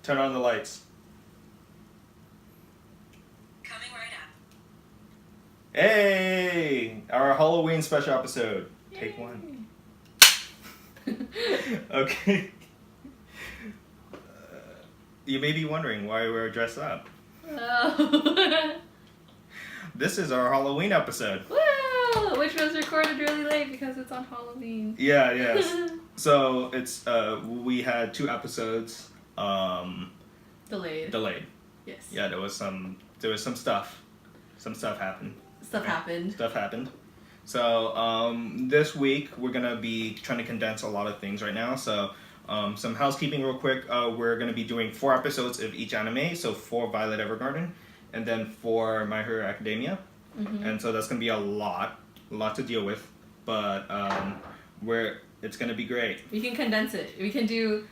Turn on the lights. Coming right up. Hey! Our Halloween special episode. Yay. Take one. Okay. You may be wondering why we're dressed up. Oh. This is our Halloween episode. Woo! Which was recorded really late because it's on Halloween. Yeah, yes. So it's we had 2 episodes Delayed. Yes. Yeah, there was some stuff. Some stuff happened. Stuff happened. So this week we're gonna be trying to condense a lot of things right now. So some housekeeping real quick. We're gonna be doing 4 episodes of each anime. So 4 Violet Evergarden, and then 4 My Hero Academia. Mm-hmm. And so that's gonna be a lot to deal with. But it's gonna be great. We can condense it. We can do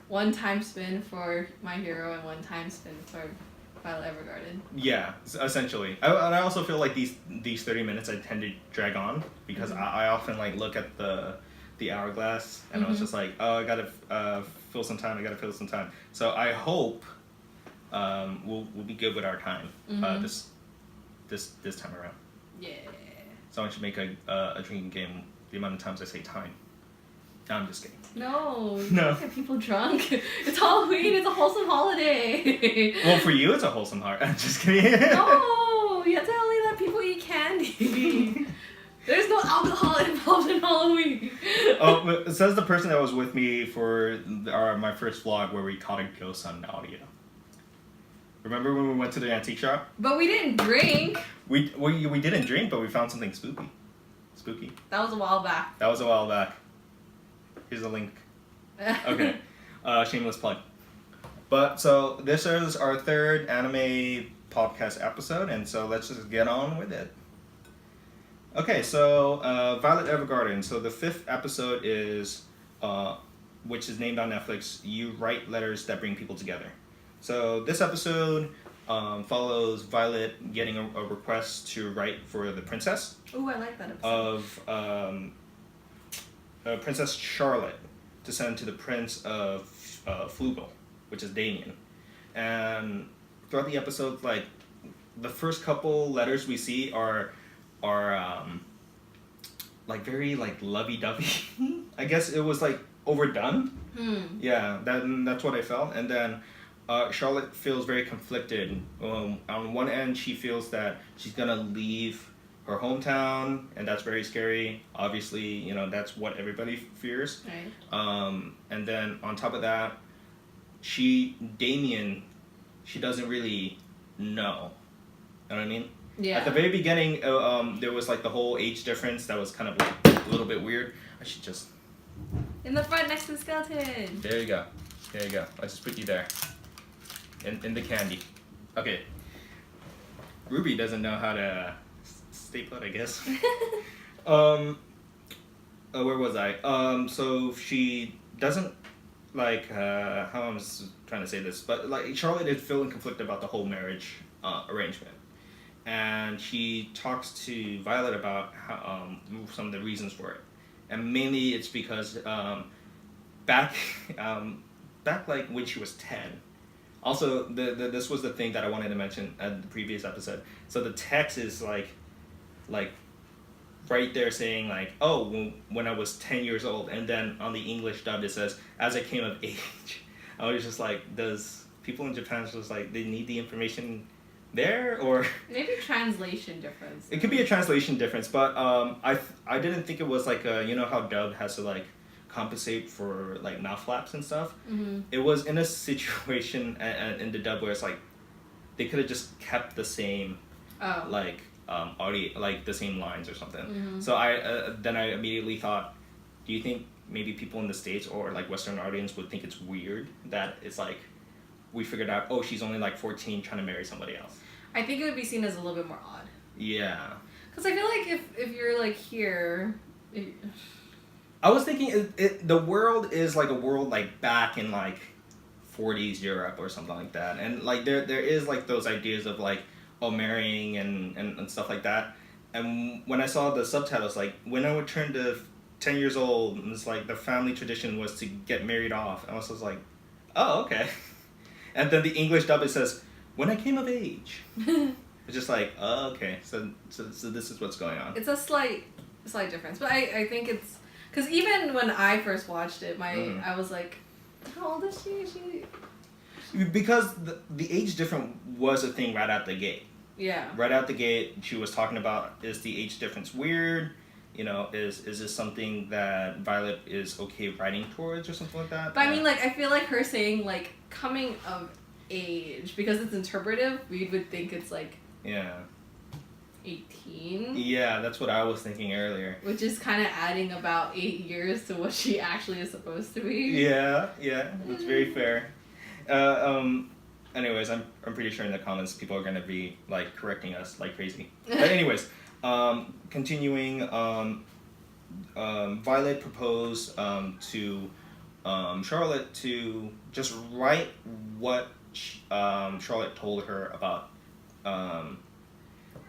1 time spin for My Hero and 1 time spin for Violet Evergarden. Yeah, essentially. And I also feel like these 30 minutes I tend to drag on because Mm-hmm. I often like look at the hourglass and I was just like, oh, I gotta fill some time. So I hope we'll be good with our time this time around. Yeah. So I should make a drinking game the amount of times I say time. No, I'm just kidding. No. No. Get people drunk. It's Halloween. It's a wholesome holiday. Well, for you it's a wholesome heart. I'm just kidding. No, you have to only let people eat candy. There's no alcohol involved in Halloween. Oh, it says the person that was with me for my first vlog where we caught a ghost on audio. Remember when we went to the antique shop? But we didn't drink. We didn't drink, but we found something spooky. Spooky. That was a while back. That was a while back. Here's a link. Okay. Shameless plug. But so this is our 3rd anime podcast episode, and so let's just get on with it. Okay, so Violet Evergarden. So the 5th episode is, which is named on Netflix, You Write Letters That Bring People Together. So this episode follows Violet getting a request to write for the princess. Ooh, I like that episode. Of Princess Charlotte to send to the Prince of Flugel, which is Damien. And throughout the episode, like the first couple letters we see are like very like lovey-dovey. I guess it was like overdone. Yeah, that's what I felt. And then Charlotte feels very conflicted. On one end, she feels that she's gonna leave her hometown, and that's very scary. Obviously, you know, that's what everybody fears. Right. And then on top of that, Damien, she doesn't really know. You know what I mean? Yeah. At the very beginning, there was like the whole age difference that was kind of like a little bit weird. I should just... In the front next to the skeleton. There you go. I just put you there. In the candy. Okay. Ruby doesn't know how to stay put, I guess. Where was I? So she doesn't like how I'm trying to say this, but like Charlotte is feeling conflicted about the whole marriage arrangement, and she talks to Violet about how, some of the reasons for it, and mainly it's because back like when she was 10. Also, this was the thing that I wanted to mention at the previous episode. So the text is like right there saying like, oh, when I was 10 years old, and then on the English dub it says, as I came of age. I was just like, does people in Japan just like, they need the information there, or Maybe translation difference. it could be a translation difference, but I didn't think it was like you know how dub has to like compensate for like mouth flaps and stuff. Mm-hmm. It was in a situation in the dub where it's like they could have just kept the same like audio, like the same lines or something. Mm-hmm. So I then I immediately thought, do you think maybe people in the States or like Western audience would think it's weird that it's like we figured out, oh, she's only like 14 trying to marry somebody else? I think it would be seen as a little bit more odd. Yeah. Because I feel like if you're like here... I was thinking the world is like a world like back in like 40s Europe or something like that, and like there is like those ideas of like, oh, marrying and stuff like that. And when I saw the subtitles, like when I would turn to 10 years old, and it's like the family tradition was to get married off. And I was just like, oh, okay. And then the English dub, it says, when I came of age. It's just like, oh, okay. So this is what's going on. It's a slight difference, but I think it's because even when I first watched it, I was like, how old is she? Because the age difference was a thing right out the gate. Yeah. Right out the gate, she was talking about, is the age difference weird? You know, is this something that Violet is okay writing towards or something like that? But I mean, like, I feel like her saying, like, coming of age, because it's interpretive, we would think it's, like, yeah, 18. Yeah, that's what I was thinking earlier. Which is kind of adding about 8 years to what she actually is supposed to be. Yeah, that's very fair. Anyways, I'm pretty sure in the comments people are gonna be like correcting us like crazy. But anyways, continuing, Violet proposed to Charlotte to just write what Charlotte told her about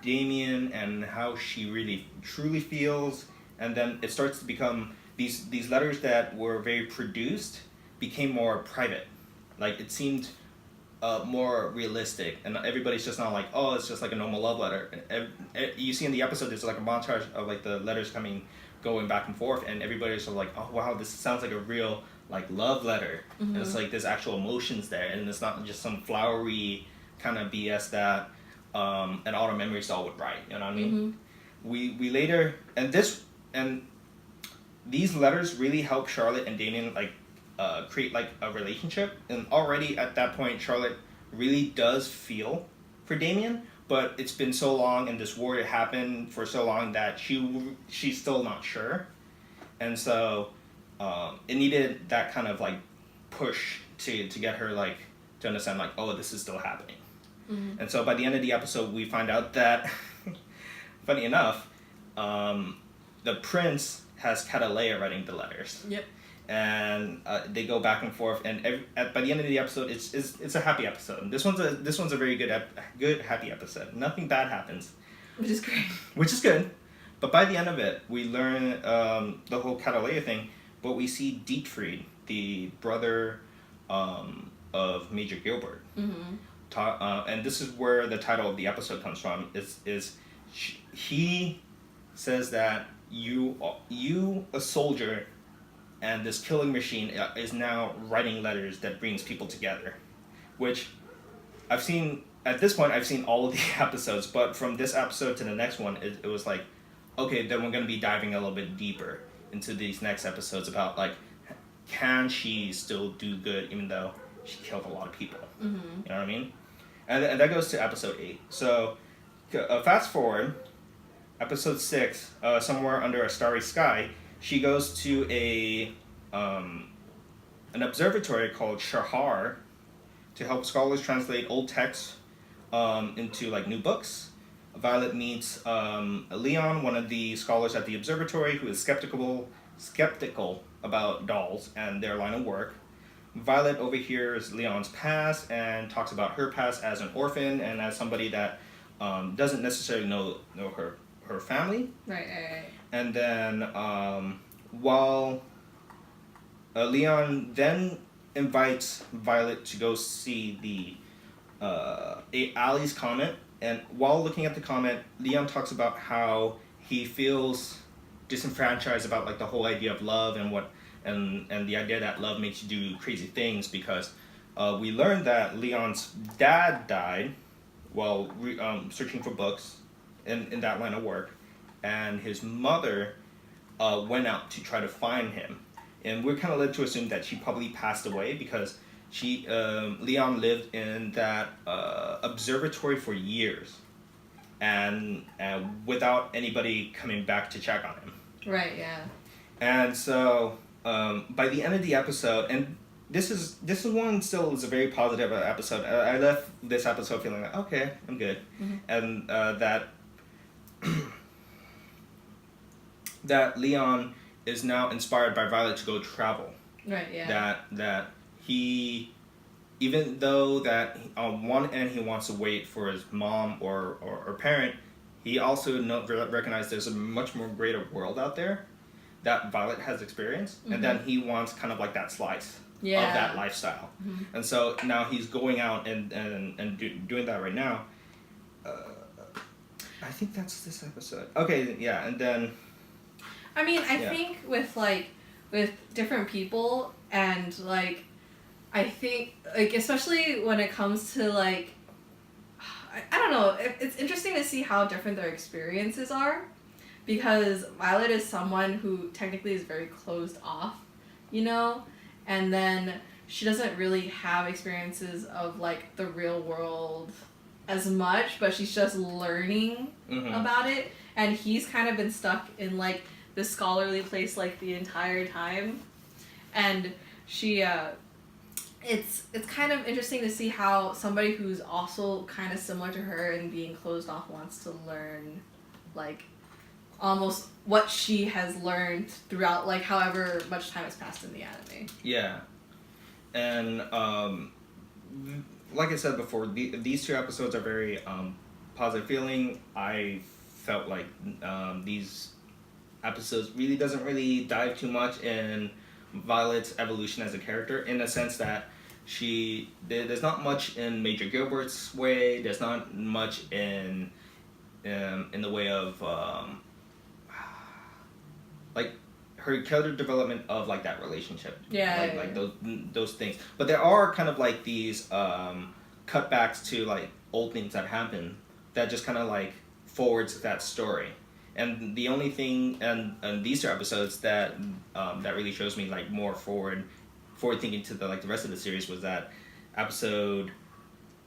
Damien and how she really truly feels, and then it starts to become these letters that were very produced became more private. Like it seemed more realistic, and everybody's just not like, oh, it's just like a normal love letter. You see in the episode, there's like a montage of like the letters going back and forth, and everybody's sort of like, oh wow, this sounds like a real like love letter. And it's like there's actual emotions there, and it's not just some flowery kind of BS that an auto memory style would write. You know what I mean? We later and these letters really help Charlotte and Damien like create like a relationship, and already at that point Charlotte really does feel for Damien, but it's been so long and this war happened for so long that she's still not sure, and so it needed that kind of like push to get her like to understand like, oh, this is still happening. And so by the end of the episode we find out that funny enough, the prince has Catalea writing the letters. Yep. And they go back and forth, and by the end of the episode, it's a happy episode. This one's a very good happy episode. Nothing bad happens, which is great. Which is good, but by the end of it, we learn the whole Catalea thing. But we see Dietfried, the brother of Major Gilbert, and this is where the title of the episode comes from. He says that you a soldier and this killing machine is now writing letters that brings people together, which I've seen at this point. I've seen all of the episodes, but from this episode to the next one, it was like, okay, then we're going to be diving a little bit deeper into these next episodes about like, can she still do good even though she killed a lot of people? You know what I mean? And that goes to episode 8. So fast forward, episode 6, Somewhere Under a Starry Sky. She goes to an observatory called Shahar to help scholars translate old texts into like new books. Violet meets Leon, one of the scholars at the observatory, who is skeptical about dolls and their line of work. Violet overhears Leon's past and talks about her past as an orphan and as somebody that doesn't necessarily know her family. Right. And then while Leon then invites Violet to go see the Ali's comment, and while looking at the comment, Leon talks about how he feels disenfranchised about like the whole idea of love and the idea that love makes you do crazy things, because we learned that Leon's dad died while searching for books in that line of work, and his mother went out to try to find him, and we're kind of led to assume that she probably passed away because Leon lived in that observatory for years, and without anybody coming back to check on him. Right. Yeah. And so by the end of the episode, and this is one still is a very positive episode. I left this episode feeling like, okay, I'm good, and that Leon is now inspired by Violet to go travel. Right. Yeah. That he, even though that on one end he wants to wait for his mom or parent, he also recognizes there's a much more greater world out there that Violet has experienced, and then he wants kind of like that slice of that lifestyle. And so now he's going out and doing that right now. I think that's this episode. Okay, yeah, and then... I mean, I think with different people, and, like, I think, like, especially when it comes to, like, I don't know, it's interesting to see how different their experiences are, because Violet is someone who technically is very closed off, you know, and then she doesn't really have experiences of, like, the real world as much, but she's just learning about it, and he's kind of been stuck in, like, this scholarly place, like, the entire time, and she, it's kind of interesting to see how somebody who's also kind of similar to her and being closed off wants to learn, like, almost what she has learned throughout, like, however much time has passed in the anime. Yeah. And, like I said before, these 2 episodes are very positive feeling. I felt like these episodes really doesn't really dive too much in Violet's evolution as a character, in the sense that there's not much in Major Gilbert's way. There's not much in the way of like her character development of like that relationship. Like those things. But there are kind of like these cutbacks to like old things that happen that just kind of like forwards that story. And the only thing and these 2 episodes that that really shows me like more forward thinking to the rest of the series was that episode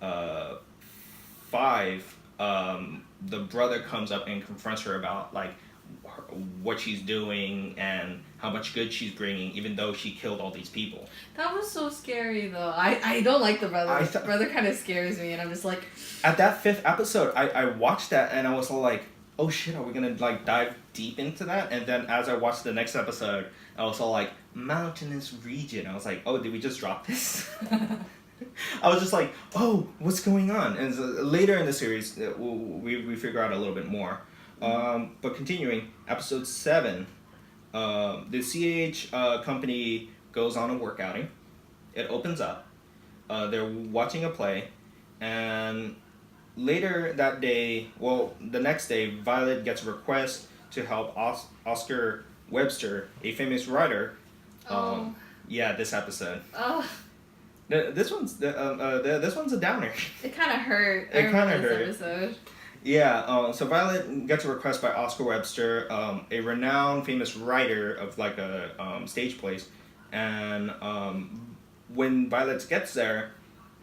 5, the brother comes up and confronts her about like what she's doing and how much good she's bringing, even though she killed all these people. That was so scary, though. I don't like the brother. The brother kind of scares me, and I'm just like... At that 5th episode, I watched that, and I was all like, oh shit, are we gonna like dive deep into that? And then as I watched the next episode, I was all like, mountainous region. I was like, oh, did we just drop this? I was just like, oh, what's going on? And so later in the series, we figure out a little bit more. But continuing, episode 7, the CH company goes on a work outing. It opens up. They're watching a play, and later that day, the next day, Violet gets a request to help Oscar Webster, a famous writer. This episode. Oh. This one's a downer. It kind of hurt. It kind of hurt. This episode. Yeah, so Violet gets a request by Oscar Webster, a renowned, famous writer of like a stage plays, and when Violet gets there,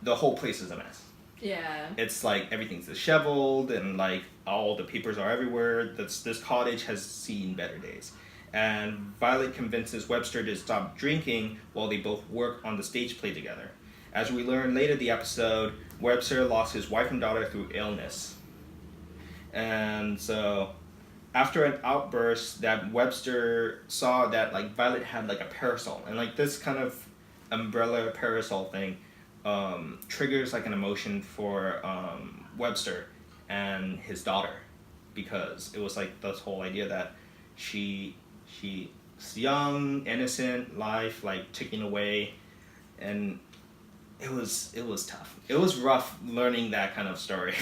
the whole place is a mess. Yeah. It's like everything's disheveled and like all the papers are everywhere. This cottage has seen better days. And Violet convinces Webster to stop drinking while they both work on the stage play together. As we learn later in the episode, Webster lost his wife and daughter through illness. And so after an outburst that Webster saw that like Violet had like a parasol, and like this kind of umbrella parasol thing triggers like an emotion for Webster and his daughter, because it was like this whole idea that she's young, innocent life like ticking away, and it was tough. It was rough learning that kind of story.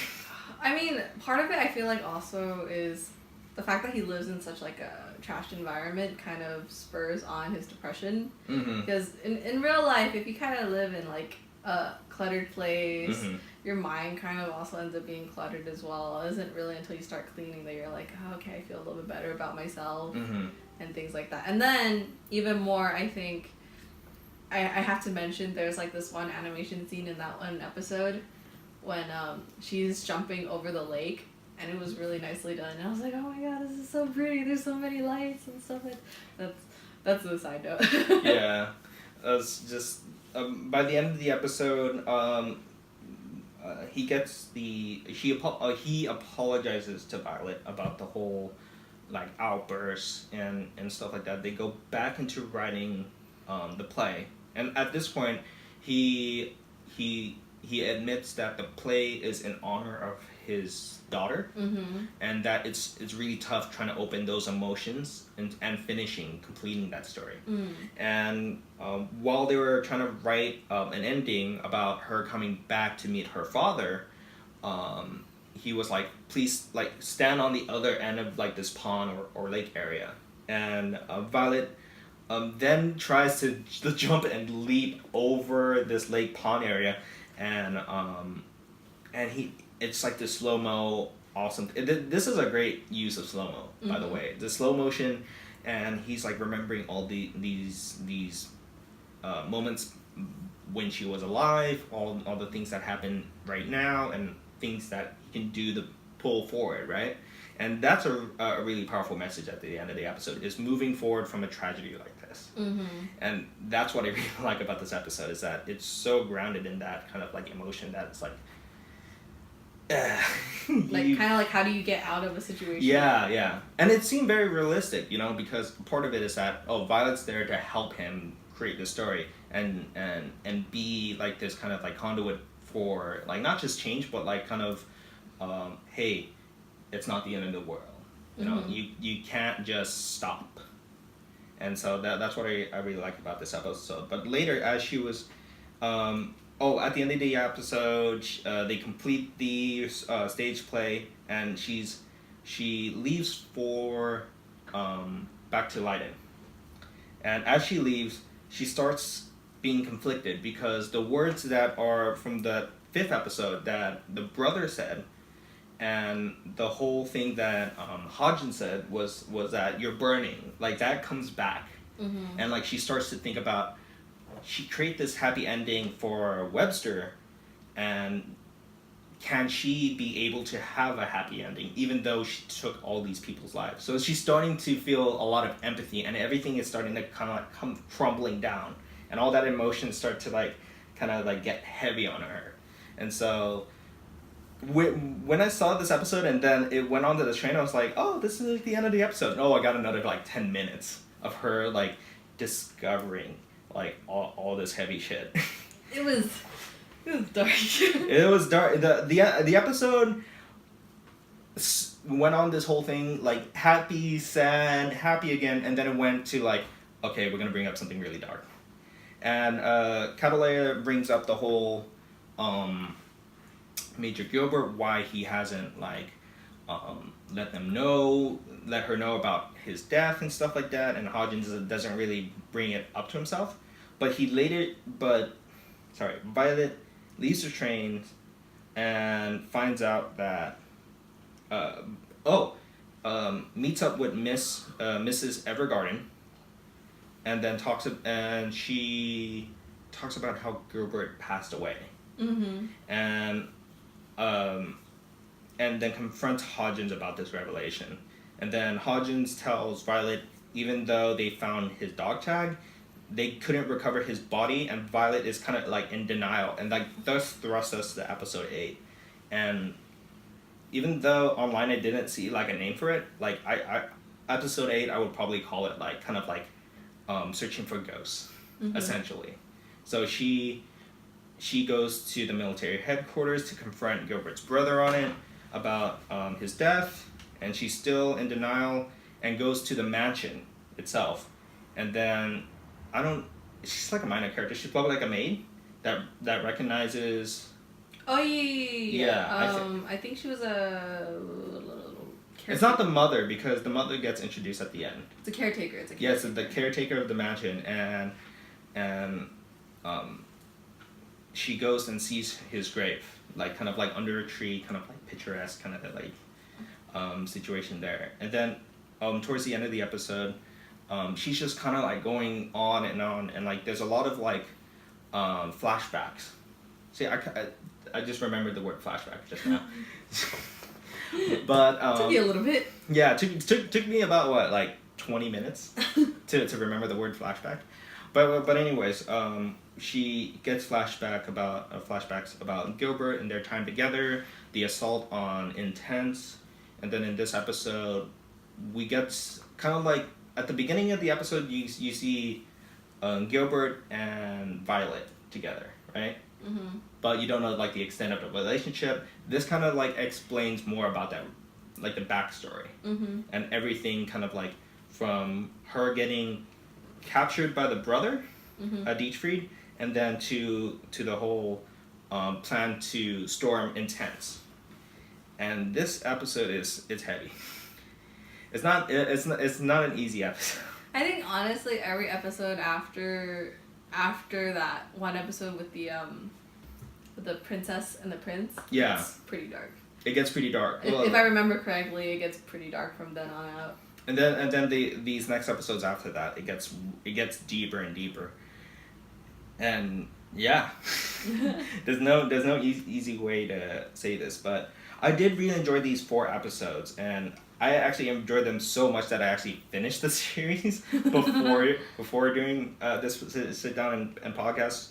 I mean, part of it I feel like also is the fact that he lives in such like a trashed environment kind of spurs on his depression. Because in real life, if you kind of live in like a cluttered place, your mind kind of also ends up being cluttered as well. It isn't really until you start cleaning that you're like, oh, okay, I feel a little bit better about myself and things like that. And then even more, I think I have to mention there's like this one animation scene in that one episode when she's jumping over the lake, and it was really nicely done. And I was like, oh my god, this is so pretty. There's so many lights and stuff. That's the side note. Yeah, it's just by the end of the episode, he apologizes to Violet about the whole like outbursts and stuff like that. They go back into writing the play, and at this point, he admits that the play is in honor of his daughter, and that it's really tough trying to open those emotions and completing that story. And while they were trying to write an ending about her coming back to meet her father, he was like, please, like, stand on the other end of like this pond or lake area. And Violet then tries to jump and leap over this lake pond area, and it's like this slow-mo awesome. This is a great use of slow-mo, by the way. The slow motion, and he's like remembering all these moments when she was alive, all the things that happen right now, and things that he can do to pull forward, right? And that's a really powerful message at the end of the episode, is moving forward from a tragedy like this. And that's what I really like about this episode, is that it's so grounded in that kind of like emotion that it's like, like kind of like, how do you get out of a situation? Yeah. And it seemed very realistic, because part of it is that, Violet's there to help him create the story and be like this kind of like conduit for like not just change, but like kind of hey, it's not the end of the world. You can't just stop. And so that's what I really like about this episode. But later, as she was at the end of the episode, they complete the stage play, and she leaves for back to Leiden. And as she leaves, she starts being conflicted, because the words that are from the 5th episode that the brother said, and the whole thing that Hodgin said was that you're burning, like that comes back. And like she starts to think about, she create this happy ending for Webster, and can she be able to have a happy ending even though she took all these people's lives? So she's starting to feel a lot of empathy, and everything is starting to kind of like come crumbling down, and all that emotion start to like kind of like get heavy on her. And so when I saw this episode and then it went on to the train, I was like, oh, this is like the end of the episode. I got another like 10 minutes of her like discovering like all this heavy shit. It was dark. It was dark. The episode went on this whole thing like happy, sad, happy again, and then it went to like, okay, we're gonna bring up something really dark. And Cavalier brings up the whole Major Gilbert, why he hasn't like let her know about his death and stuff like that, and Hodgins doesn't really bring it up to himself. But Violet leaves the train and finds out that meets up with Mrs. Evergarden, and then she talks about how Gilbert passed away. And then confronts Hodgins about this revelation. And then Hodgins tells Violet, even though they found his dog tag, they couldn't recover his body, and Violet is kind of like in denial, and like thus thrusts us to episode 8. And even though online I didn't see like a name for it, like I episode 8 I would probably call it like kind of like searching for ghosts, essentially. So she goes to the military headquarters to confront Gilbert's brother on it about his death, and she's still in denial, and goes to the mansion itself. And then she's like a minor character. She's probably like a maid that recognizes. Oh yeah. I think she was a caretaker. It's not the mother, because the mother gets introduced at the end. It's a caretaker. Yes, the caretaker of the mansion, and she goes and sees his grave, like kind of like under a tree, kind of like picturesque kind of like situation there. And then towards the end of the episode, she's just kind of like going on, and like there's a lot of like flashbacks. See, I just remembered the word flashback just now. But took you a little bit. Yeah, took me about what, like 20 minutes to remember the word flashback. But anyways, she gets flashbacks about Gilbert and their time together, the assault on Intense, and then in this episode, we get kind of like at the beginning of the episode, you see Gilbert and Violet together, right? but you don't know like the extent of the relationship. This kind of like explains more about that, like the backstory and everything, kind of like from her getting captured by the brother, Dietrich, and then to the whole plan to storm Intense. And this episode it's heavy. It's not an easy episode. I think honestly every episode after that one episode with the princess and the prince, it's pretty dark. It gets pretty dark. Well, if I remember correctly, it gets pretty dark from then on out. And then these next episodes after that, it gets deeper and deeper. And yeah, there's no easy way to say this, but I did really enjoy these 4 episodes, and I actually enjoyed them so much that I actually finished the series before doing this sit down and podcast.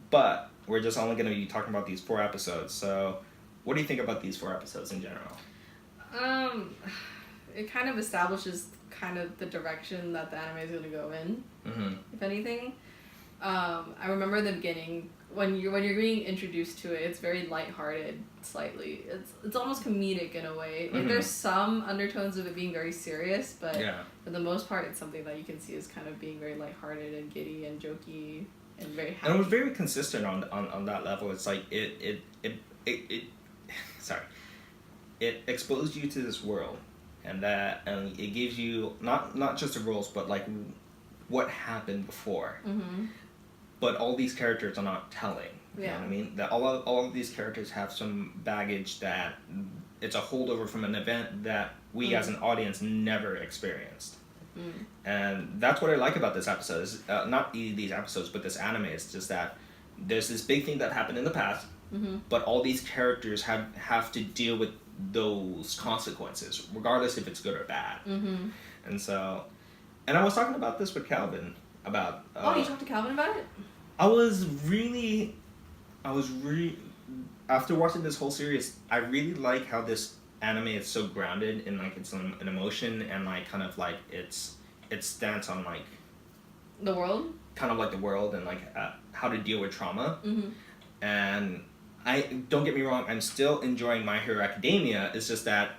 But we're just only going to be talking about these 4 episodes. So, what do you think about these 4 episodes in general? It kind of establishes kind of the direction that the anime is going to go in. If anything, I remember in the beginning when you're being introduced to it, it's very lighthearted. Slightly, it's almost comedic in a way. Like there's some undertones of it being very serious, but for the most part, it's something that you can see as kind of being very lighthearted and giddy and jokey and very happy. And it was very consistent on that level. It's like it exposes you to this world, and it gives you not just the rules, but like what happened before. But all these characters are not telling. You know what I mean? That all of these characters have some baggage that it's a holdover from an event that we as an audience never experienced. And that's what I like about this episode. Is not these episodes, but this anime. It's just that there's this big thing that happened in the past, but all these characters have to deal with those consequences, regardless if it's good or bad. And so, and I was talking about this with Calvin about. You talked to Calvin about it? I was really after watching this whole series, I really like how this anime is so grounded in like its an emotion and like kind of like its stance on like the world, kind of like the world and like how to deal with trauma. And I don't get me wrong, I'm still enjoying My Hero Academia. It's just that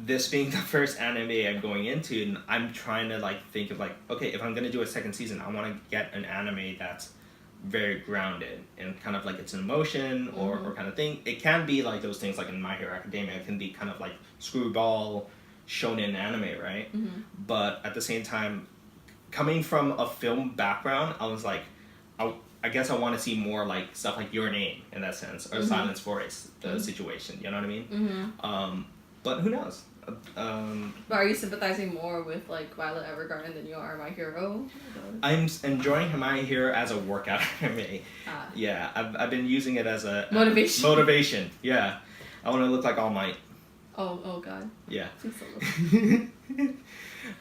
this being the first anime I'm going into, and I'm trying to like think of like, okay, if I'm gonna do a second season, I want to get an anime that's very grounded and kind of like it's an emotion or kind of thing. It can be like those things like in My Hero Academia. It can be kind of like screwball shonen anime, right? But at the same time, coming from a film background, I was like, I guess I want to see more like stuff like Your Name in that sense, or Silence Forest situation. You know what I mean? But who knows? But are you sympathizing more with like Violet Evergarden than you are My Hero? I'm enjoying My Hero as a workout anime. Yeah, I've been using it as a motivation. Motivation. Yeah, I want to look like All Might. Oh God. Yeah. Please don't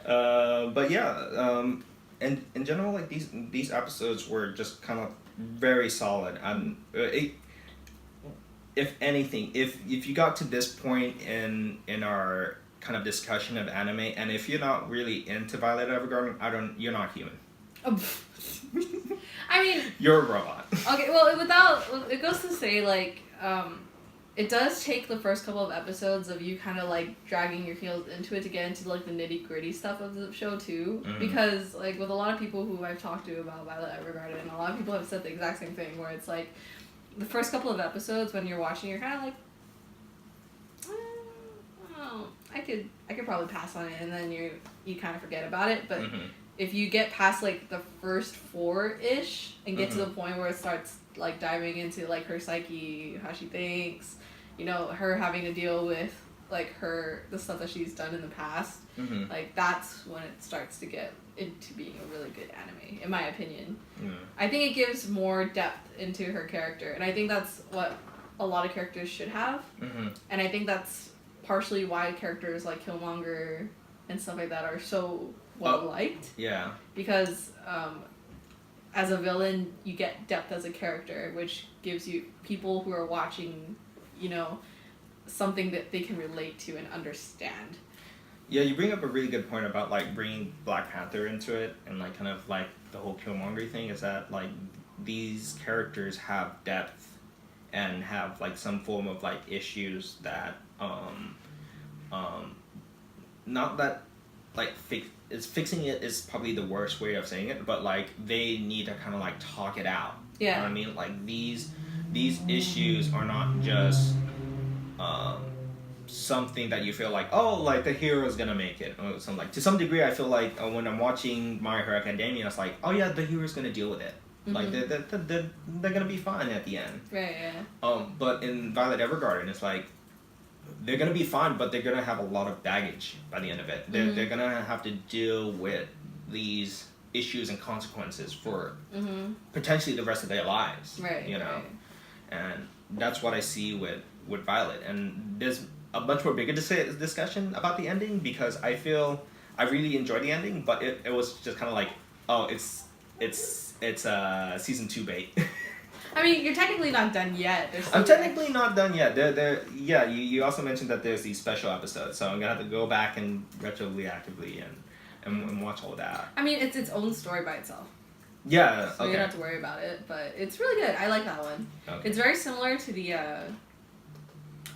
look. But yeah, and in general, like these episodes were just kind of very solid. If anything, if you got to this point in our kind of discussion of anime, and if you're not really into Violet Evergarden, you're not human. I mean, you're a robot. Okay, well, it goes to say like, it does take the first couple of episodes of you kind of like dragging your heels into it to get into like the nitty gritty stuff of the show too, because like with a lot of people who I've talked to about Violet Evergarden, a lot of people have said the exact same thing, where it's like, the first couple of episodes when you're watching, you're kind of like, I could probably pass on it, and then you kind of forget about it. But if you get past like the first 4-ish and get to the point where it starts like diving into like her psyche, how she thinks, you know, her having to deal with like the stuff that she's done in the past, like that's when it starts to get into being a really good anime, in my opinion. I think it gives more depth into her character, and I think that's what a lot of characters should have. And I think that's partially why characters like Killmonger and stuff like that are so well liked. Yeah. Because as a villain, you get depth as a character, which gives you people who are watching, you know, something that they can relate to and understand. Yeah, you bring up a really good point about like bringing Black Panther into it, and like kind of like the whole Killmonger thing is that like these characters have depth and have like some form of like issues that not that like fixing it is probably the worst way of saying it, but like they need to kind of like talk it out. Yeah. You know what I mean? Like these issues are not just something that you feel like, oh, like the hero is gonna make it or something. Like to some degree, I feel like when I'm watching My Hero Academia, it's like, oh yeah, the hero's gonna deal with it. Like they're gonna be fine at the end. Right. Yeah. But in Violet Evergarden, it's like they're gonna be fine, but they're gonna have a lot of baggage by the end of it. They're gonna have to deal with these issues and consequences for potentially the rest of their lives. Right. You know, right. and that's what I see with Violet. And there's a much more bigger discussion about the ending, because I feel I really enjoyed the ending, but it was just kind of like, oh, it's season 2 bait. I mean, you're technically not done yet. I'm technically not done yet. Yeah, you also mentioned that there's these special episodes, so I'm gonna have to go back and retroactively and watch all of that. I mean, it's its own story by itself. Yeah, so you don't have to worry about it, but it's really good. I like that one. Okay. It's very similar to the...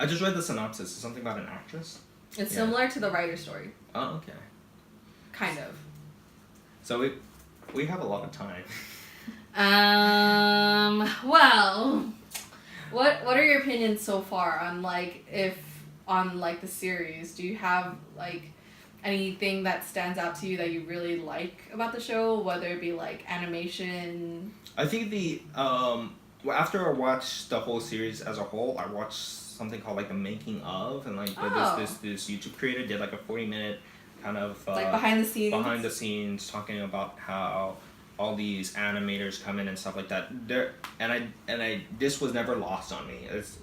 I just read the synopsis. It's something about an actress? It's similar to the writer's story. Oh, okay. Kind of. So we have a lot of time. Well, what are your opinions so far on the series? Do you have like anything that stands out to you that you really like about the show, whether it be like animation? I think after I watched the whole series as a whole, I watched something called like the making of, and like this YouTube creator did like a 40-minute kind of like behind the scenes talking about how all these animators come in and stuff like that. This was never lost on me. It's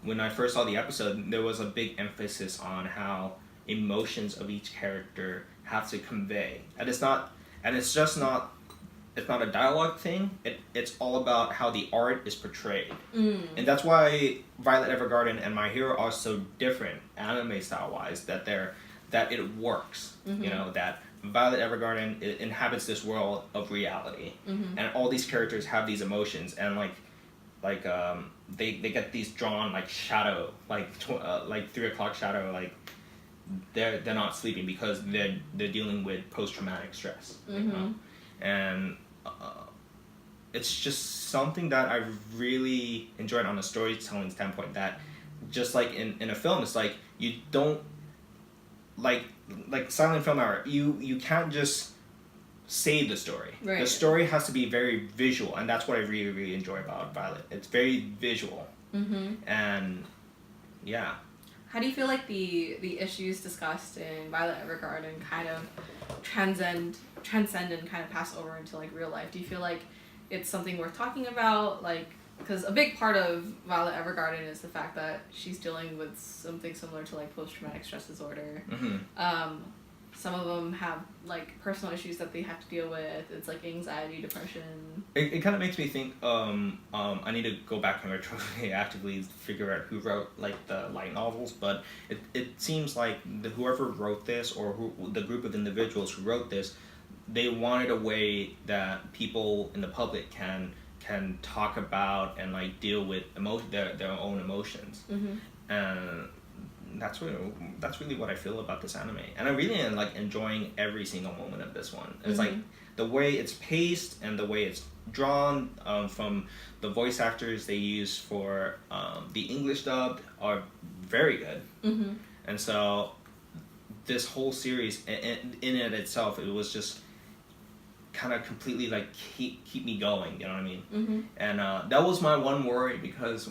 when I first saw the episode, there was a big emphasis on how emotions of each character have to convey, and it's not a dialogue thing. It's all about how the art is portrayed, and that's why Violet Evergarden and My Hero are so different anime style wise. That it works. You know, that Violet Evergarden inhabits this world of reality, and all these characters have these emotions, and they get these drawn like shadow, like 3 o'clock shadow, like they're not sleeping because they're dealing with post-traumatic stress. You know? And it's just something that I really enjoyed on a storytelling standpoint, that just like in a film, it's like you don't like silent film hour, you can't just say the story. Right. The story has to be very visual, and that's what I really, really enjoy about Violet. It's very visual. And yeah. How do you feel like the issues discussed in Violet Evergarden kind of transcend and kind of pass over into like real life? Do you feel like it's something worth talking about? Like, because a big part of Violet Evergarden is the fact that she's dealing with something similar to like post-traumatic stress disorder. Some of them have like personal issues that they have to deal with. It's like anxiety, depression. It kind of makes me think. I need to go back and actively figure out who wrote like the light novels, but it seems like whoever wrote this, or the group of individuals who wrote this, they wanted a way that people in the public can talk about and like deal with their own emotions. And that's really what I feel about this anime, and I really am like enjoying every single moment of this one. It's like the way it's paced and the way it's drawn, from the voice actors they use for the English dub are very good. And so this whole series in it itself, it was just kind of completely like keep me going, you know what I mean? And that was my one worry, because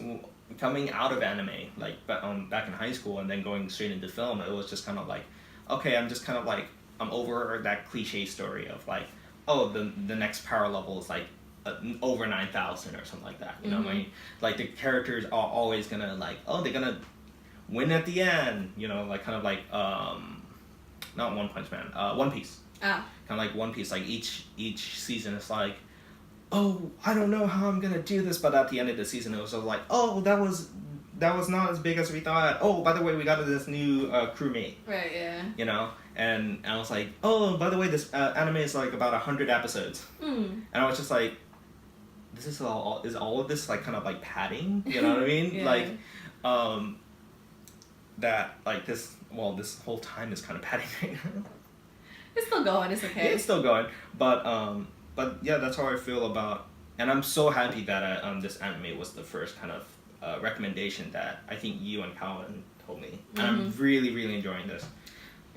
coming out of anime, like back in high school and then going straight into film, it was just kind of like, okay, I'm just kind of like, I'm over that cliche story of like, oh, the next power level is like over 9,000 or something like that, you know what I mean? Like the characters are always gonna like, oh, they're gonna win at the end, you know, like kind of like not One Punch Man, One Piece. Kind of like One Piece, like each season it's like, oh, I don't know how I'm gonna do this, but at the end of the season it was sort of like, oh, that was not as big as we thought. Oh, by the way, we got this new crewmate. Right. Yeah. You know, and I was like, oh, by the way, this anime is like about 100 episodes. And I was just like, this is all of this like kind of like padding, you know what I mean? Yeah. Like that like this whole time is kind of padding right now. It's still going. It's okay. Yeah, it's still going, but yeah, that's how I feel about, and I'm so happy that this anime was the first kind of recommendation that I think you and Colin told me. And I'm really, really enjoying this.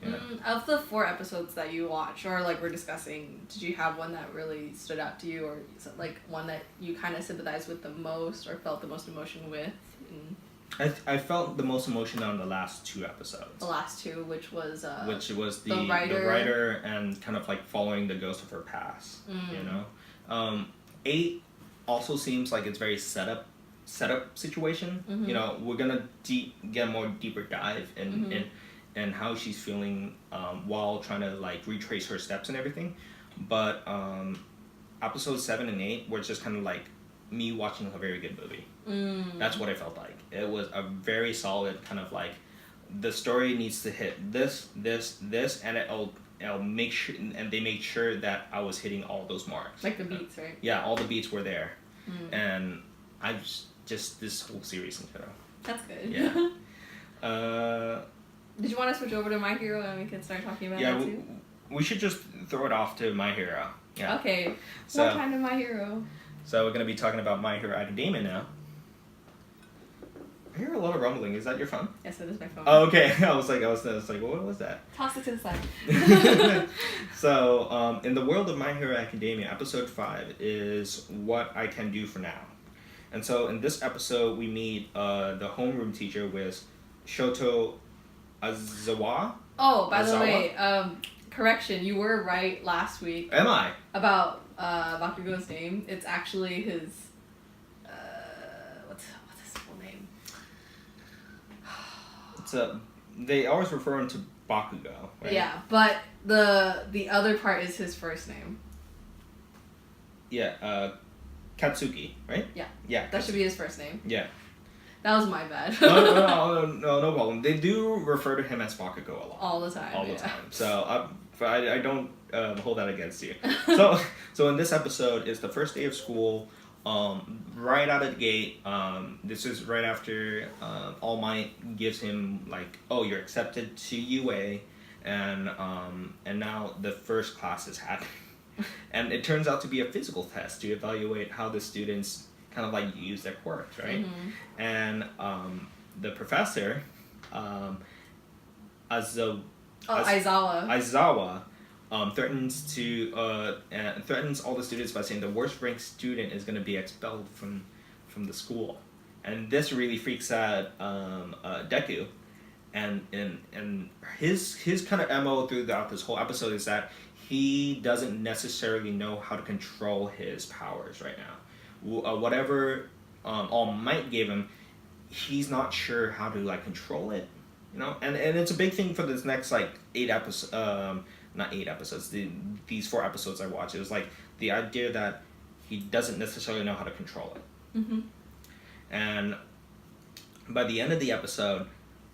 Yeah. Of the 4 episodes that you watched or like we're discussing, did you have one that really stood out to you, or like one that you kind of sympathized with the most or felt the most emotion with? I felt the most emotion on the last 2 episodes. The last 2, which was the writer and kind of like following the ghost of her past. You know, 8 also seems like it's very setup situation. You know, we're gonna get a more deeper dive in how she's feeling while trying to like retrace her steps and everything. But episodes 7 and 8 were just kind of like me watching a very good movie. That's what I felt like. It was a very solid kind of like, the story needs to hit this, and it'll make sure, and they made sure that I was hitting all those marks. Like the beats, right? Yeah, all the beats were there. And I just this whole series in general. That's good. Yeah. Did you want to switch over to My Hero and we can start talking about that too? We should just throw it off to My Hero. Yeah. Okay. So, more time to My Hero. So we're gonna be talking about My Hero Academia now. I hear a lot of rumbling. Is that your phone? Yes, that is my phone. Oh, okay. I was like, what was that? Toss it to the side. So, in the world of My Hero Academia, episode 5 is What I Can Do For Now. And so in this episode, we meet the homeroom teacher with Shoto Azawa. Oh, by the way, correction, you were right last week. Am I? About Bakugo's name. It's actually his... what's his full name? They always refer him to Bakugo, right? Yeah, but the other part is his first name. Yeah, Katsuki, right? Yeah. Yeah. That should be his first name. Yeah. That was my bad. No problem. They do refer to him as Bakugo a lot. All the time. All the yeah. time. So I don't hold that against you. So in this episode, it's the first day of school. Right out of the gate, this is right after All Might gives him like, oh, you're accepted to UA, and now the first class is happening, and it turns out to be a physical test to evaluate how the students kind of like use their quirks, right? And the professor, Aizawa, threatens all the students by saying the worst ranked student is going to be expelled from the school, and this really freaks out Deku, and his kind of MO throughout this whole episode is that he doesn't necessarily know how to control his powers right now. Whatever All Might gave him, he's not sure how to like control it, you know, and it's a big thing for this next like 8 episodes. Not 8 episodes. These 4 episodes I watched, it was like the idea that he doesn't necessarily know how to control it. And by the end of the episode,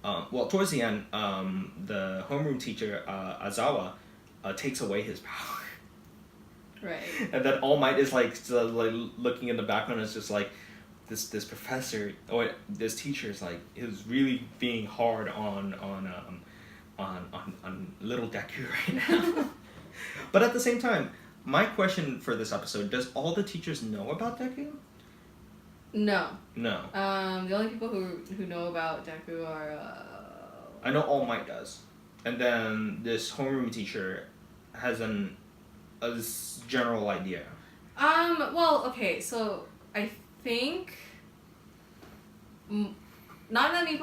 towards the end, the homeroom teacher Azawa takes away his power. Right. And then All Might is like looking in the background. It's just like this professor or this teacher is like really being hard on little Deku right now. But at the same time, my question for this episode: does all the teachers know about Deku? No. No. The only people who know about Deku are. I know All Might does, and then this homeroom teacher has a general idea. Well, okay, so I think not that many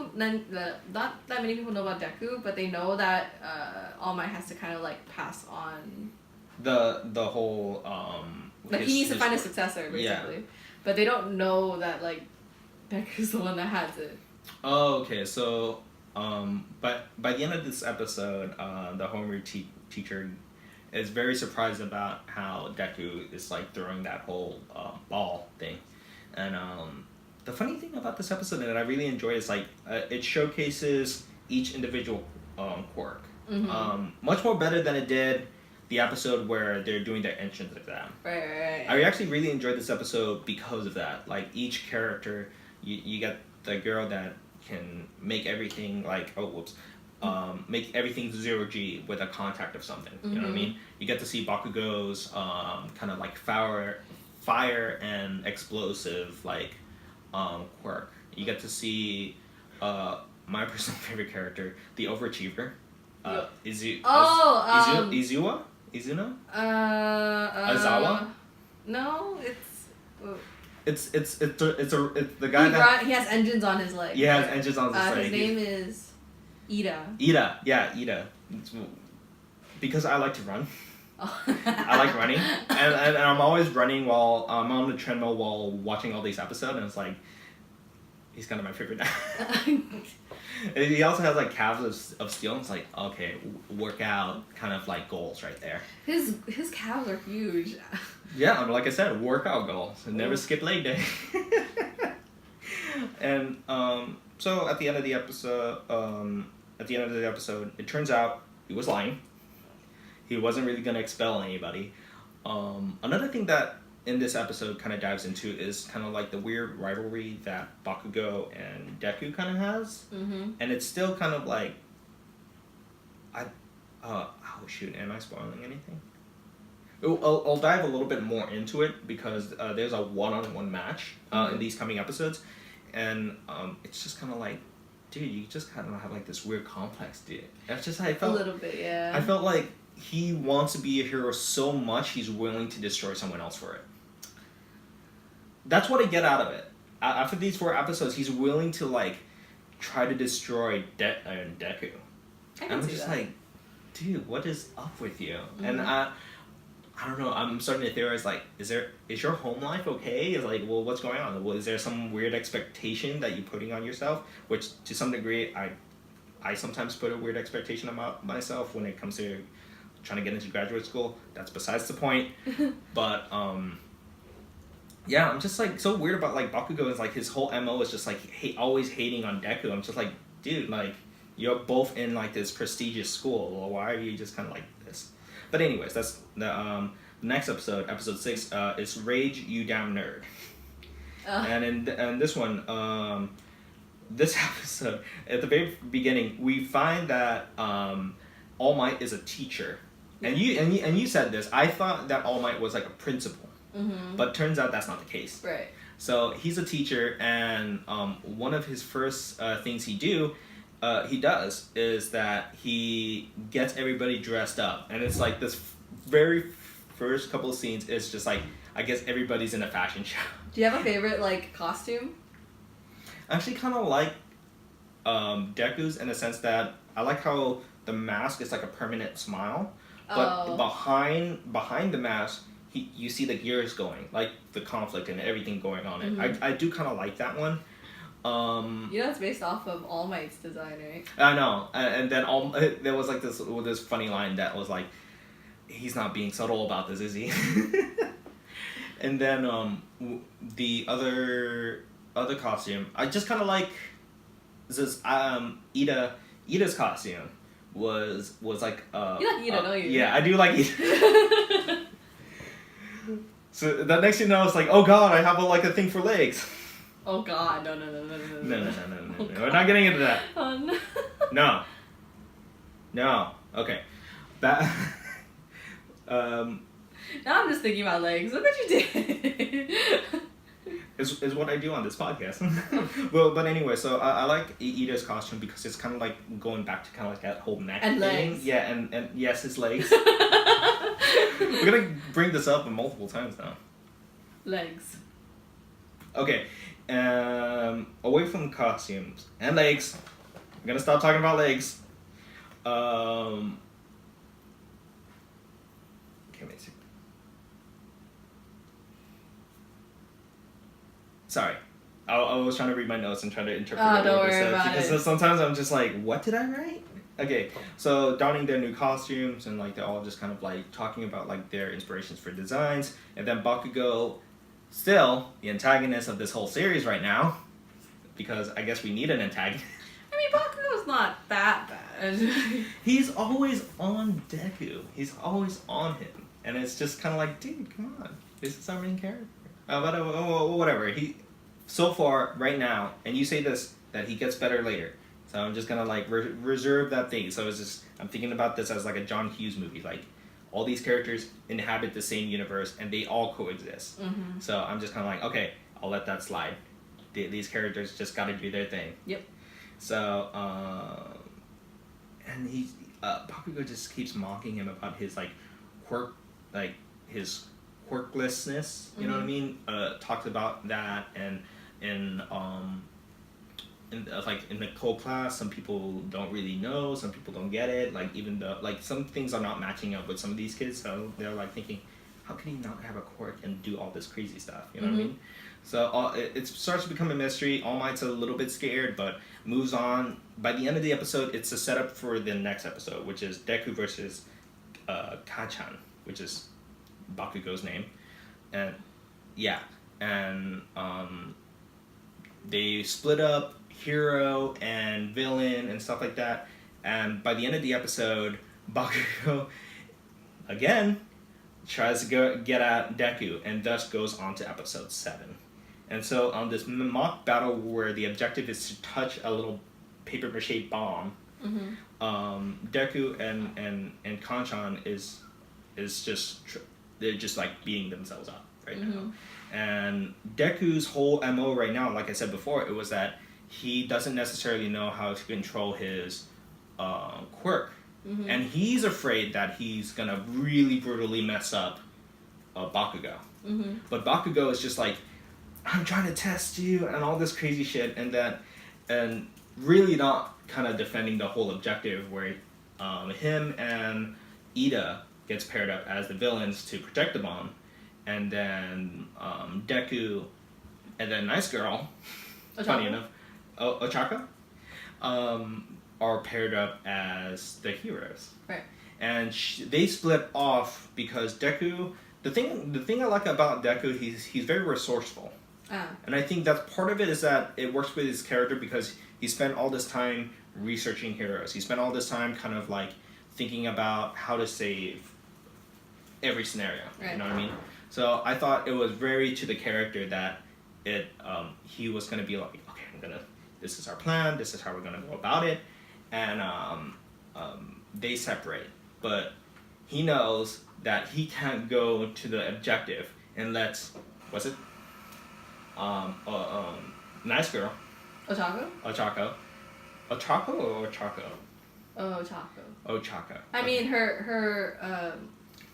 people know about Deku, but they know that All Might has to kind of like pass on the whole like he needs to find a successor basically. Yeah. But they don't know that like Deku's the one that has it. Oh, okay. So but by the end of this episode, the homeroom teacher is very surprised about how Deku is like throwing that whole ball thing. And the funny thing about this episode that I really enjoy is like it showcases each individual quirk much more better than it did the episode where they're doing their entrance exam. Right. I actually really enjoyed this episode because of that. Like each character, you get the girl that can make everything like make everything 0G with a contact of something. You know what I mean? You get to see Bakugo's kind of like fire and explosive like quirk. You get to see my personal favorite character, the overachiever. Izuno? Aizawa? No, It's the guy he has engines on his leg. Yeah, he has engines on his leg. His name is Ida. Ida. Because I like to run. I like running, and I'm always running while I'm on the treadmill while watching all these episodes, and it's like he's kind of my favorite. He also has like calves of steel, and it's like, okay, workout kind of like goals right there. His calves are huge. Yeah, like I said, workout goals. Never skip leg day. And so at the end of the episode, it turns out he was lying. He wasn't really gonna expel anybody. Another thing that in this episode kind of dives into is kind of like the weird rivalry that Bakugo and Deku kind of has, and it's still kind of like, oh shoot, am I spoiling anything? I'll dive a little bit more into it because there's a one-on-one match in these coming episodes, and it's just kind of like, dude, you just kind of have like this weird complex, dude. That's just how I felt. A little bit, yeah. I felt like he wants to be a hero so much he's willing to destroy someone else for it. That's what I get out of it. After these 4 episodes, he's willing to like try to destroy Deku. And I'm just like, dude, what is up with you? And I don't know. I'm starting to theorize like, is your home life okay? Is like, well, what's going on? Well, is there some weird expectation that you're putting on yourself? Which to some degree, I sometimes put a weird expectation about myself when it comes to trying to get into graduate school. That's besides the point. But yeah, I'm just like so weird about like Bakugo is like his whole MO is just like always hating on Deku. I'm just like, dude, like you're both in like this prestigious school. Well, why are you just kind of like this? But anyways, that's the next episode, episode 6. It's Rage You Damn Nerd. And in this one, this episode at the very beginning, we find that All Might is a teacher, and you said this. I thought that All Might was like a principal. But turns out that's not the case. Right. So he's a teacher, and one of his first things he does is that he gets everybody dressed up, and it's like this very first couple of scenes is just like, I guess everybody's in a fashion show. Do you have a favorite like costume? I actually kind of like Deku's in the sense that I like how the mask is like a permanent smile, but behind the mask, you see the gears going, like the conflict and everything going on. I do kind of like that one. You know, it's based off of All Might's design, right? I know, and then there was like this funny line that was like, he's not being subtle about this, is he? And then the other costume, I just kind of like this. Ida's costume was like. You like Ida, don't you? Yeah, I do like Ida. So the next thing you know, it's like, oh god, I have a thing for legs. Oh god, no. No. We're not getting into that. Oh no. No. Okay. Now I'm just thinking about legs. Look what you did. Is what I do on this podcast. Well, but anyway, so I like Ida's costume because it's kind of like going back to kind of like that whole neck and thing. Legs. Yeah, and yes, his legs. We're gonna bring this up multiple times now. Legs. Okay, away from costumes and legs, I'm gonna stop talking about legs. Okay, wait a second. Sorry, I was trying to read my notes and trying to interpret Oh, don't what worry said, about because it. sometimes I'm just like, what did I write? Okay, so donning their new costumes and like they're all just kind of like talking about like their inspirations for designs, and then Bakugo, still the antagonist of this whole series right now, because I guess we need an antagonist. I mean, Bakugo's not that bad. He's always on Deku. He's always on him, and it's just kind of like, dude, come on, this is our main character. But whatever. He so far right now, and you say this that he gets better later. So I'm just gonna like reserve that thing. So it's just I'm thinking about this as like a John Hughes movie. Like all these characters inhabit the same universe and they all coexist. Mm-hmm. So I'm just kind of like, okay, I'll let that slide. These characters just got to do their thing. Yep. So and Bakugo just keeps mocking him about his like quirk, like his quirklessness. You know what I mean? Talks about that and like in the code class, some people don't really know, some people don't get it. Like even though like some things are not matching up with some of these kids, so they're like thinking, how can he not have a quirk and do all this crazy stuff? You know what I mean? So it starts to become a mystery. All Might's a little bit scared, but moves on. By the end of the episode, it's a setup for the next episode, which is Deku versus Kachan, which is Bakugo's name, and yeah, and they split up hero and villain and stuff like that. And by the end of the episode, Bakugo again tries to get at Deku, and thus goes on to episode 7. And so on this mock battle where the objective is to touch a little paper mache bomb, Deku and Kanchan is just they're just like beating themselves up right now. And Deku's whole MO right now, like I said before, it was that he doesn't necessarily know how to control his quirk. And he's afraid that he's gonna really brutally mess up Bakugo. But Bakugo is just like, I'm trying to test you and all this crazy shit, and really not kind of defending the whole objective where him and Ida gets paired up as the villains to protect the bomb, and then Deku and then Nice Girl, funny enough, Ochako, are paired up as the heroes. Right. And they split off because Deku. The thing I like about Deku, he's very resourceful. And I think that's part of it is that it works with his character because he spent all this time researching heroes. He spent all this time kind of like thinking about how to save every scenario. Right. You know what I mean? So I thought it was very to the character that he was gonna be like, okay, this is our plan, this is how we're gonna go about it, and they separate. But he knows that he can't go to the objective unless Nice Girl. Ochako? Ochako or Ochako? Ochako. I mean, her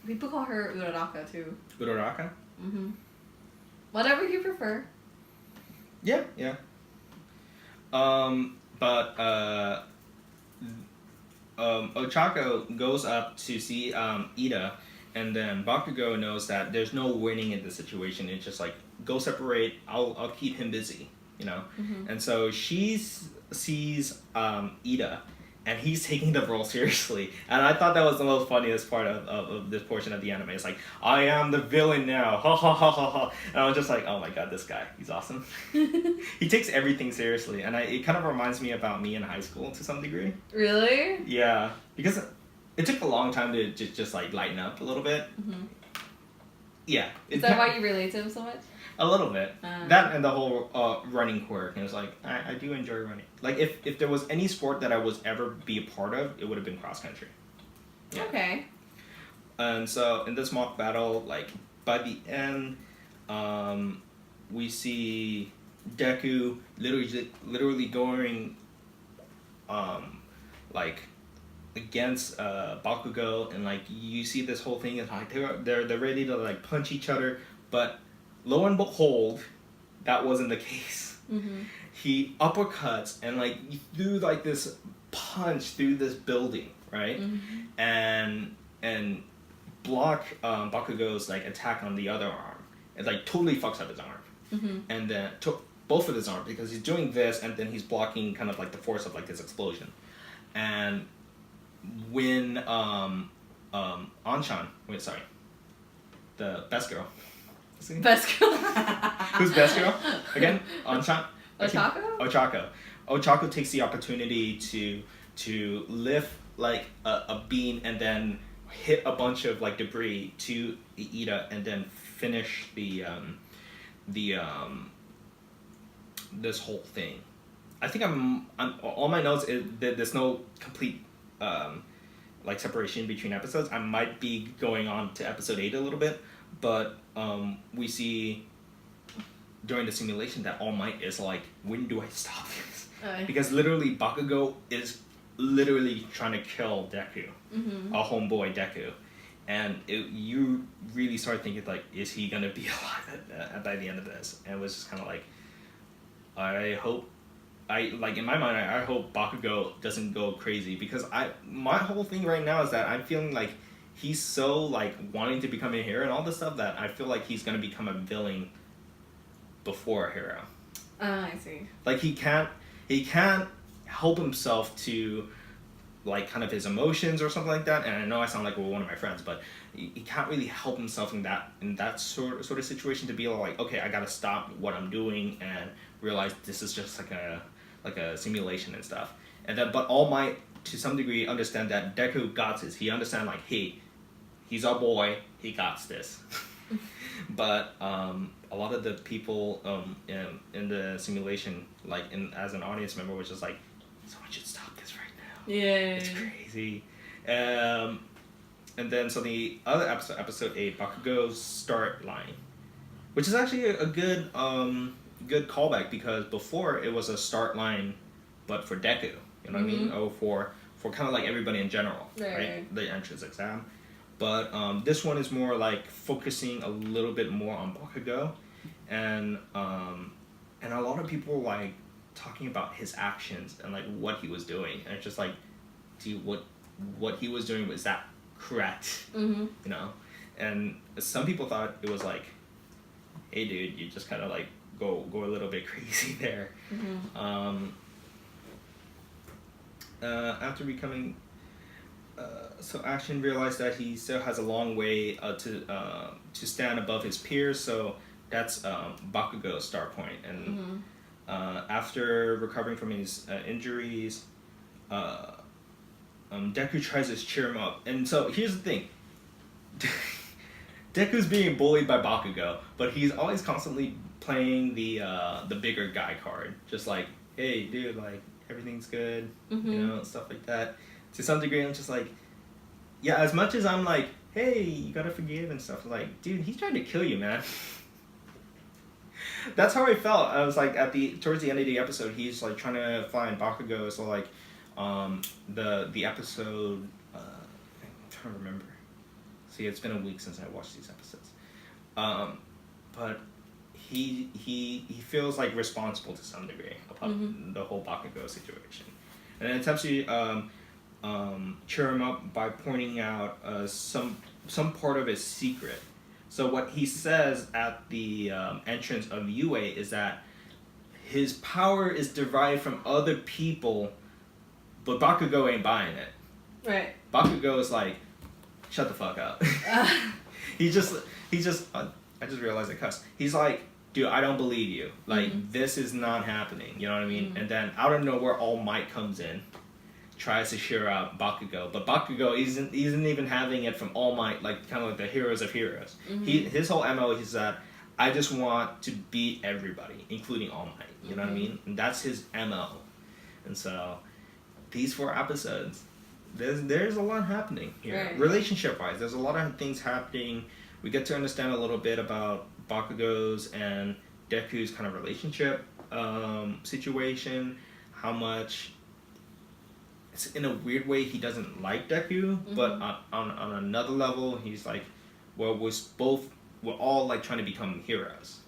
people call her Uraraka too. Uraraka? Whatever you prefer. Yeah. But Ochako goes up to see Ida, and then Bakugo knows that there's no winning in the situation. It's just like, go separate. I'll keep him busy, you know. And so she sees Ida, and he's taking the role seriously. And I thought that was the most funniest part of this portion of the anime. It's like, I am the villain now, ha ha ha ha ha. And I was just like, oh my god, this guy, he's awesome. He takes everything seriously, and it kind of reminds me about me in high school to some degree. Really? Yeah, because it took a long time to just like lighten up a little bit. Yeah. Is that why you relate to him so much? A little bit. That and the whole running quirk. And it was like, I do enjoy running. Like, if there was any sport that I was ever be a part of, it would have been cross country. Yeah. Okay. And so, in this mock battle, like, by the end, we see Deku literally going, like, against Bakugo, and, like, you see this whole thing, and, like, they're ready to, like, punch each other, but lo and behold, that wasn't the case. He uppercuts and like threw like this punch through this building, right? And block Bakugo's like attack on the other arm. It like totally fucks up his arm. And then took both of his arms because he's doing this and then he's blocking kind of like the force of like this explosion. And when Anshan, the best girl. Best girl. Who's best girl? Again? Anshan? Ochako? Ochako takes the opportunity to to lift like a beam and then hit a bunch of like debris to Ida and then finish this whole thing. I think I'm all my notes is that there's no complete like separation between episodes. I might be going on to episode 8 a little bit, but we see during the simulation that All Might is like, when do I stop this? Because literally Bakugo is literally trying to kill Deku, a homeboy Deku, and you really start thinking like, is he gonna be alive by the end of this? And it was just kind of like, I hope. In my mind, I hope Bakugo doesn't go crazy, because my whole thing right now is that I'm feeling like he's so like wanting to become a hero and all this stuff that I feel like he's gonna become a villain before a hero. I see. Like he can't help himself to like kind of his emotions or something like that. And I know I sound like one of my friends, but he can't really help himself in that sort of situation to be like, okay, I gotta stop what I'm doing and realize this is just like a simulation and stuff. And then but All Might to some degree understand that Deku got this. He understand like, hey, he's our boy, he got this. But a lot of the people in the simulation, like as an audience member, was just like, someone should stop this right now. Yeah. It's crazy. And then so the other episode 8, Bakugo's start line, which is actually a good callback, because before it was a start line, but for Deku, you know what I mean? Or for kind of like everybody in general, right? The entrance exam. But this one is more like focusing a little bit more on Bakugo, and a lot of people like talking about his actions and like what he was doing, and it's just like, dude, what he was doing, was that correct? You know, and some people thought it was like, hey dude, you just kind of like go a little bit crazy there. After becoming so Action realized that he still has a long way to stand above his peers, so that's Bakugo's start point. And after recovering from his injuries, Deku tries to cheer him up. And so here's the thing. Deku's being bullied by Bakugo, but he's always constantly playing the bigger guy card. Just like, hey dude, like everything's good, you know, stuff like that. To some degree, I'm just like, yeah, as much as I'm like, hey, you gotta forgive and stuff, like, dude, he's trying to kill you, man. That's how I felt. I was like, towards the end of the episode, he's like trying to find Bakugo. So like, the episode, I'm trying to remember. See, it's been a week since I watched these episodes. But he feels like responsible to some degree about the whole Bakugo situation, and then attempts to cheer him up by pointing out some part of his secret. So what he says at the entrance of UA is that his power is derived from other people, but Bakugo ain't buying it. Right. Bakugo is like, shut the fuck up. He just I just realized I cussed. He's like, dude, I don't believe you. Like, this is not happening. You know what I mean? And then out of nowhere, All Might comes in, tries to cheer out Bakugo, but Bakugo isn't even having it from All Might, like kind of like the heroes of heroes. His whole MO is that I just want to beat everybody, including All Might. You know what I mean? And that's his MO. And so these 4 episodes, there's a lot happening here. Right. Relationship wise, there's a lot of things happening. We get to understand a little bit about Bakugo's and Deku's kind of relationship situation, how much it's in a weird way he doesn't like Deku, but on another level he's like, well, we're all like trying to become heroes.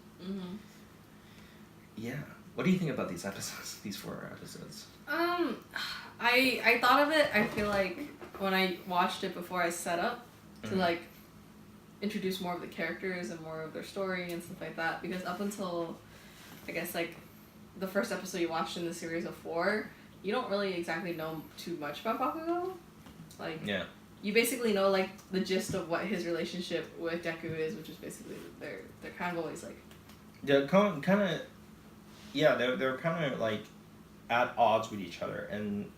Yeah. What do you think about these episodes? These 4 episodes? I thought of it. I feel like when I watched it before I set up to like introduce more of the characters and more of their story and stuff like that, because up until I guess like the first episode you watched in the series of 4, you don't really exactly know too much about Bakugo. Like, yeah, you basically know like the gist of what his relationship with Deku is, which is basically they're kind of always like, they're kind of, yeah, they're kind of like at odds with each other, and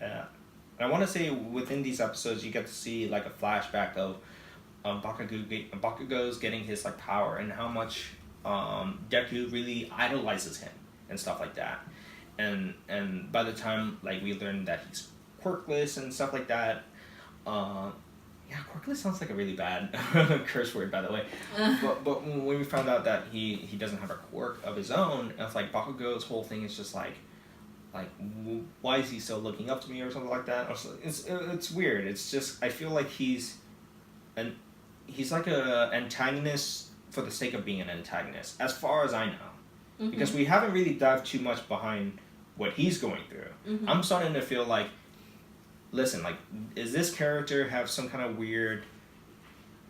And I want to say within these episodes, you get to see like a flashback of Bakugo's getting his like power and how much Deku really idolizes him and stuff like that. And by the time like we learn that he's quirkless and stuff like that, yeah, quirkless sounds like a really bad curse word, by the way. But when we found out that he doesn't have a quirk of his own, it's like Bakugo's whole thing is just like why is he still looking up to me or something like that? It's weird. It's just I feel like he's like a antagonist for the sake of being an antagonist, as far as I know, because we haven't really dived too much behind what he's going through. I'm starting to feel like, listen, like, is this character have some kind of weird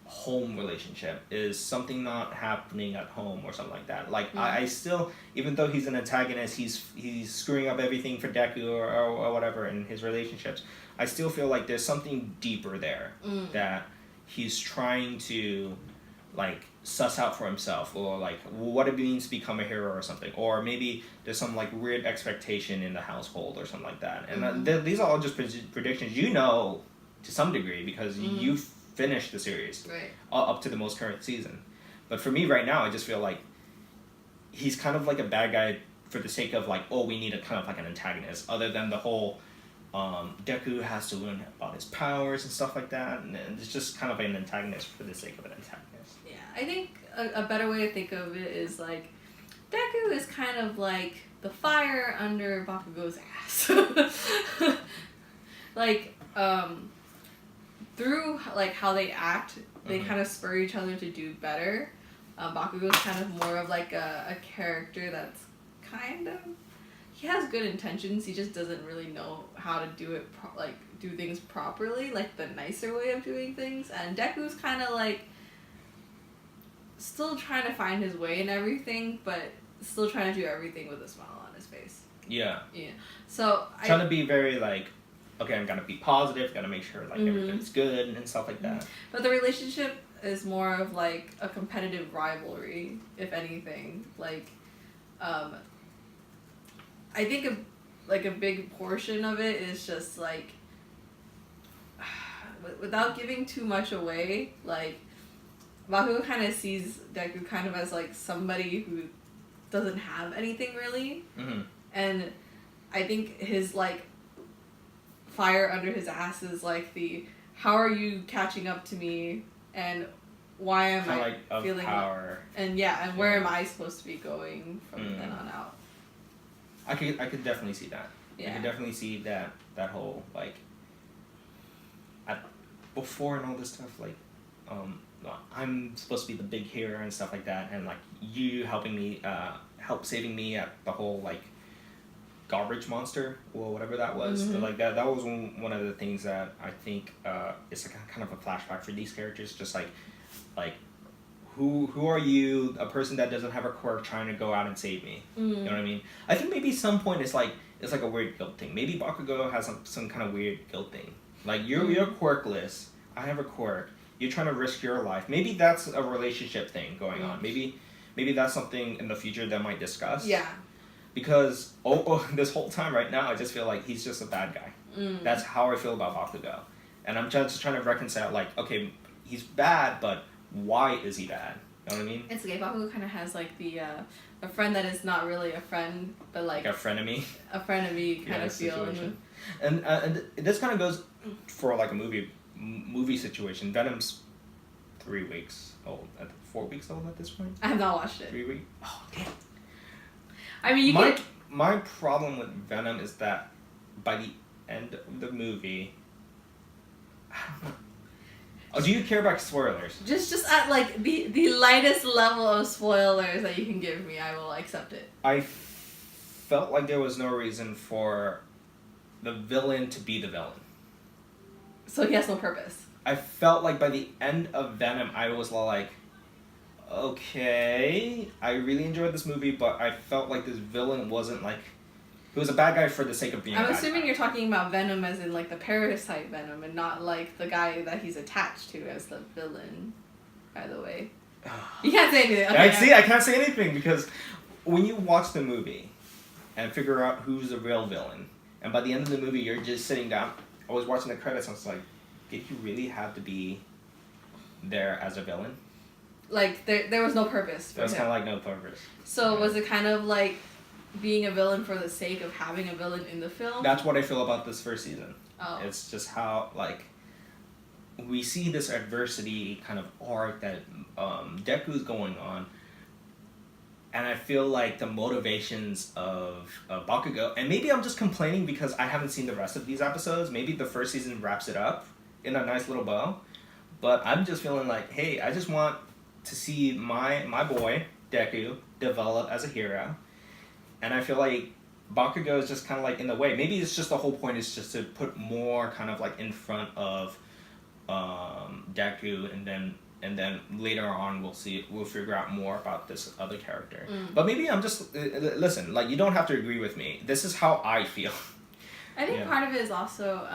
home relationship? Is something not happening at home or something like that? Like, I still, even though he's an antagonist, he's screwing up everything for Deku or whatever in his relationships, I still feel like there's something deeper there that he's trying to, like, suss out for himself, or like what it means to become a hero or something, or maybe there's some like weird expectation in the household or something like that. And these are all just predictions, you know, to some degree, because you finished the series up to the most current season. But for me right now, I just feel like he's kind of like a bad guy for the sake of like, oh, we need a kind of like an antagonist, other than the whole Deku has to learn about his powers and stuff like that, and it's just kind of an antagonist for the sake of an antagonist. Yeah, I think a better way to think of it is like Deku is kind of like the fire under Bakugo's ass. Like through like how they act, they kind of spur each other to do better. Bakugo's kind of more of like a character that's kind of, he has good intentions, he just doesn't really know how to do it do things properly, like the nicer way of doing things. And Deku's kind of like still trying to find his way and everything, but still trying to do everything with a smile on his face. Yeah. So trying to be very like, okay, I'm gonna be positive, gotta make sure like everything's good and stuff like that. But the relationship is more of like a competitive rivalry, if anything. Like, I think a big portion of it is just like, without giving too much away, like Bakugo kind of sees Deku kind of as like somebody who doesn't have anything really, and I think his like fire under his ass is like the, how are you catching up to me, and why am I like feeling power, and where am I supposed to be going from then on out. I could definitely see that. I could definitely see that whole like before and all this stuff, like I'm supposed to be the big hero and stuff like that, and like you helping me saving me at the whole like garbage monster or whatever that was. Like that was one of the things that I think is like kind of a flashback for these characters, just like who are you, a person that doesn't have a quirk, trying to go out and save me? You know what I mean? I think maybe some point it's like a weird guilt thing. Maybe Bakugo has some kind of weird guilt thing. Like you're quirkless, I have a quirk, you're trying to risk your life. Maybe that's a relationship thing going on. Maybe that's something in the future that might discuss. Yeah. Because this whole time right now, I just feel like he's just a bad guy. That's how I feel about Bakugo, and I'm just trying to reconcile. Like, okay, he's bad, but why is he bad? You know what I mean? It's okay. Bakugo kind of has like the a friend that is not really a friend, but like a frenemy. A frenemy kind of feel. And this kind of goes for like a movie situation. Venom's 3 weeks old, 4 weeks old at this point. I have not watched it. 3 weeks. Oh damn. I mean, my problem with Venom is that by the end of the movie, I don't know. Oh, do you care about spoilers? Just at like the lightest level of spoilers that you can give me, I will accept it. I felt like there was no reason for the villain to be the villain. So he has no purpose. I felt like by the end of Venom, I was like, okay, I really enjoyed this movie, but I felt like this villain wasn't like, he was a bad guy for the sake of being I'm assuming you're talking about Venom as in like the parasite Venom, and not like the guy that he's attached to as the villain, by the way. You can't say anything. Okay, I can't say anything, because when you watch the movie and figure out who's the real villain, and by the end of the movie you're just sitting down I was watching the credits, I was like, did you really have to be there as a villain? Like, there was no purpose for There was him. kind of like no purpose. So was it kind of like being a villain for the sake of having a villain in the film? That's what I feel about this first season. Oh. It's just how, like, we see this adversity kind of arc that Deku's going on, and I feel like the motivations of Bakugo, and maybe I'm just complaining because I haven't seen the rest of these episodes. Maybe the first season wraps it up in a nice little bow, but I'm just feeling like, hey, I just want to see my boy Deku develop as a hero, and I feel like Bakugo is just kind of like in the way. Maybe it's just the whole point is just to put more kind of like in front of Deku, and then later on we'll figure out more about this other character. But maybe I'm just listen, like, you don't have to agree with me. This is how I feel. I think part of it is also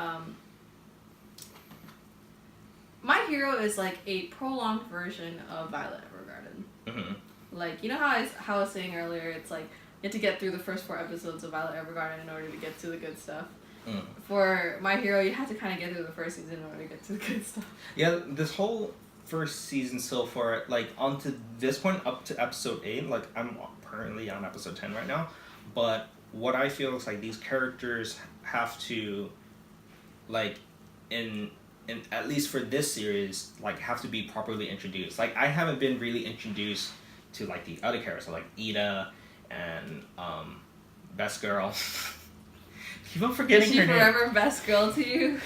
My Hero is like a prolonged version of Violet Evergarden. Mm-hmm. Like, you know how I was saying earlier, it's like you have to get through the first 4 episodes of Violet Evergarden in order to get to the good stuff. For My Hero, you have to kind of get through the first season in order to get to the good stuff. Yeah, this whole first season so far, like, on to this point, up to episode 8, like, I'm currently on episode 10 right now, but what I feel is like these characters have to, like, in at least for this series, like, have to be properly introduced. Like, I haven't been really introduced to, like, the other characters, like Ida and Best Girl. Keep on forgetting her name. Is she forever best girl to you?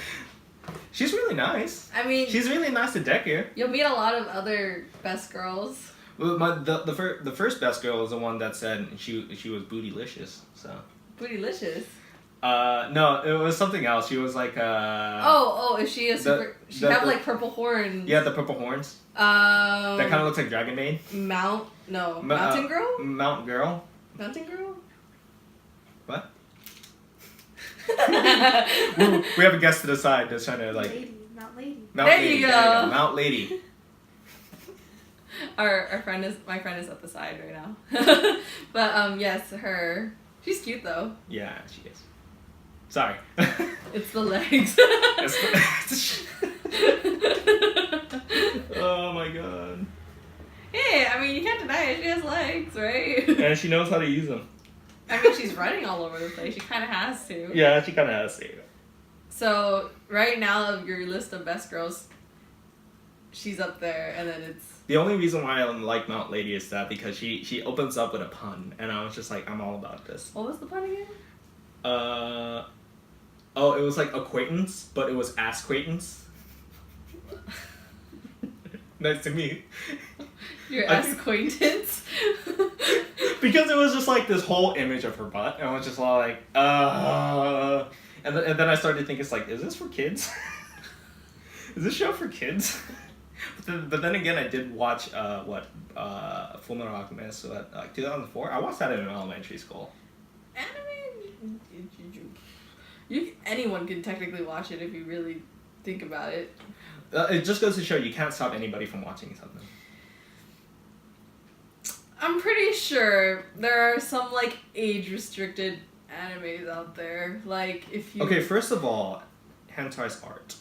She's really nice. I mean, she's really nice to Deku. You'll meet a lot of other best girls. Well, the first Best Girl was the one that said she was bootylicious. So. Bootylicious. No, it was something else. She was like is she a super? She have like purple horns. Yeah, the purple horns. That kind of looks like Dragon Maid. Mountain Girl. Mountain Girl. Mountain Girl. What? We have a guest to the side that's trying to like. Mount Lady. There you go. Mount Lady. My friend is at the side right now. But yes, her. She's cute though. Yeah, she is. Sorry. It's the legs. Oh my god. Hey, I mean, you can't deny it. She has legs, right? And she knows how to use them. I mean, she's running all over the place. She kind of has to. Yeah, she kind of has to. So, right now, of your list of best girls, she's up there, and then it's... The only reason why I like Mount Lady is that because she opens up with a pun, and I was just like, I'm all about this. What was the pun again? It was like acquaintance, but it was ass-quaintance. Nice to meet. Your ass-acquaintance? Because it was just like this whole image of her butt, and I was just like, and then I started to think, it's like, is this for kids? Is this show for kids? But then again, I did watch Full Metal Alchemist, like 2004. I watched that in elementary school. Anime, anyone can technically watch it if you really think about it. It just goes to show you can't stop anybody from watching something. I'm pretty sure there are some like age-restricted animes out there. Like if you. Okay, first of all, hentai's art.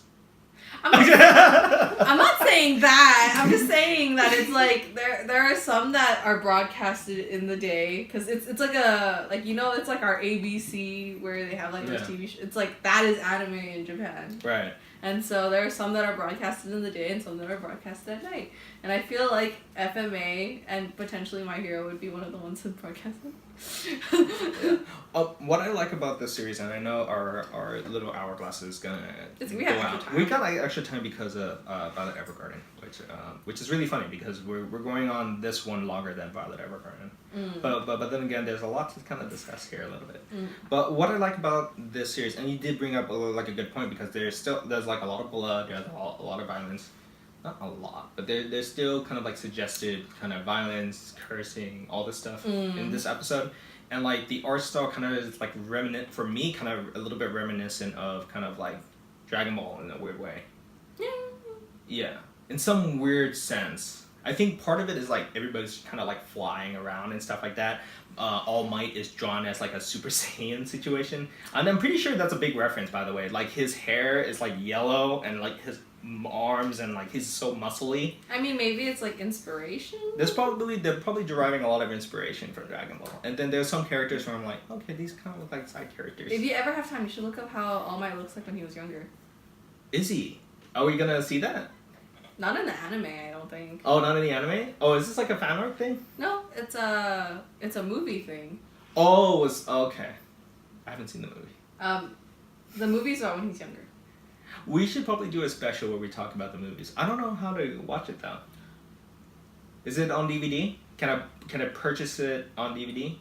I'm not saying that. I'm just saying that it's like there are some that are broadcasted in the day because it's like it's like our ABC where they have like those TV shows. It's like that is anime in Japan. Right. And so there are some that are broadcasted in the day and some that are broadcasted at night. And I feel like FMA and potentially My Hero would be one of the ones that broadcast them. What I like about this series, and I know our little hourglass is gonna we have extra time. We got like extra time because of Violet Evergarden, which is really funny because we're going on this one longer than Violet Evergarden. But then again, there's a lot to kind of discuss here a little bit. But what I like about this series, and you did bring up a good point because there's like a lot of blood, there's a lot of violence. Not a lot, but there's still kind of like suggested kind of violence, cursing, all this stuff in this episode. And like the art style kind of is like for me, kind of a little bit reminiscent of kind of like Dragon Ball in a weird way. Yeah, in some weird sense. I think part of it is like everybody's kind of like flying around and stuff like that. All Might is drawn as like a Super Saiyan situation, and I'm pretty sure that's a big reference, by the way. Like his hair is like yellow, and like his arms, and like he's so muscly. I mean, maybe it's like inspiration. They're probably deriving a lot of inspiration from Dragon Ball, and then there's some characters where I'm like, okay, these kind of look like side characters. If you ever have time, you should look up how All Might looks like when he was younger. Is he? Are we gonna see that? Not in the anime, I don't think. Oh, not in the anime? Oh, is this like a fan art thing? No, it's a movie thing. Oh, it's okay. I haven't seen the movie. The movie's about when he's younger. We should probably do a special where we talk about the movies. I don't know how to watch it though. Is it on DVD? Can I purchase it on DVD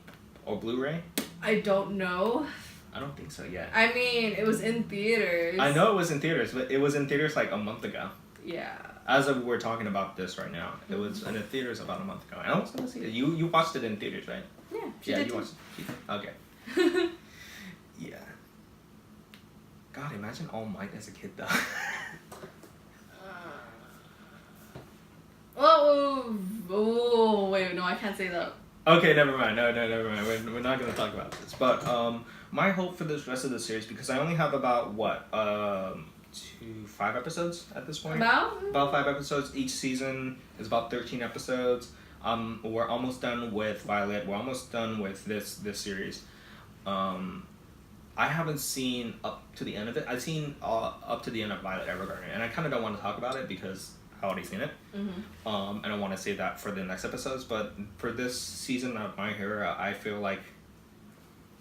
or Blu-ray? I don't know. I don't think so yet. I mean, it was in theaters. I know it was in theaters, but it was in theaters like a month ago. Yeah. As of we're talking about this right now, it was in the theaters about a month ago. And I was gonna see it. You watched it in theaters, right? Yeah. Yeah, did you too. watched it. Okay. Yeah. God, imagine All Might as a kid though. Oh, wait, no, I can't say that. Okay, never mind. No, never mind. We're not gonna talk about this. But my hope for this rest of the series, because I only have about 5 episodes at this point. About 5 episodes. Each season is about 13 episodes. We're almost done with Violet. We're almost done with this series. I haven't seen up to the end of it. I've seen up to the end of Violet Evergarden, and I kind of don't want to talk about it because I've already seen it. And I want to save that for the next episodes. But for this season of My Hero, I feel like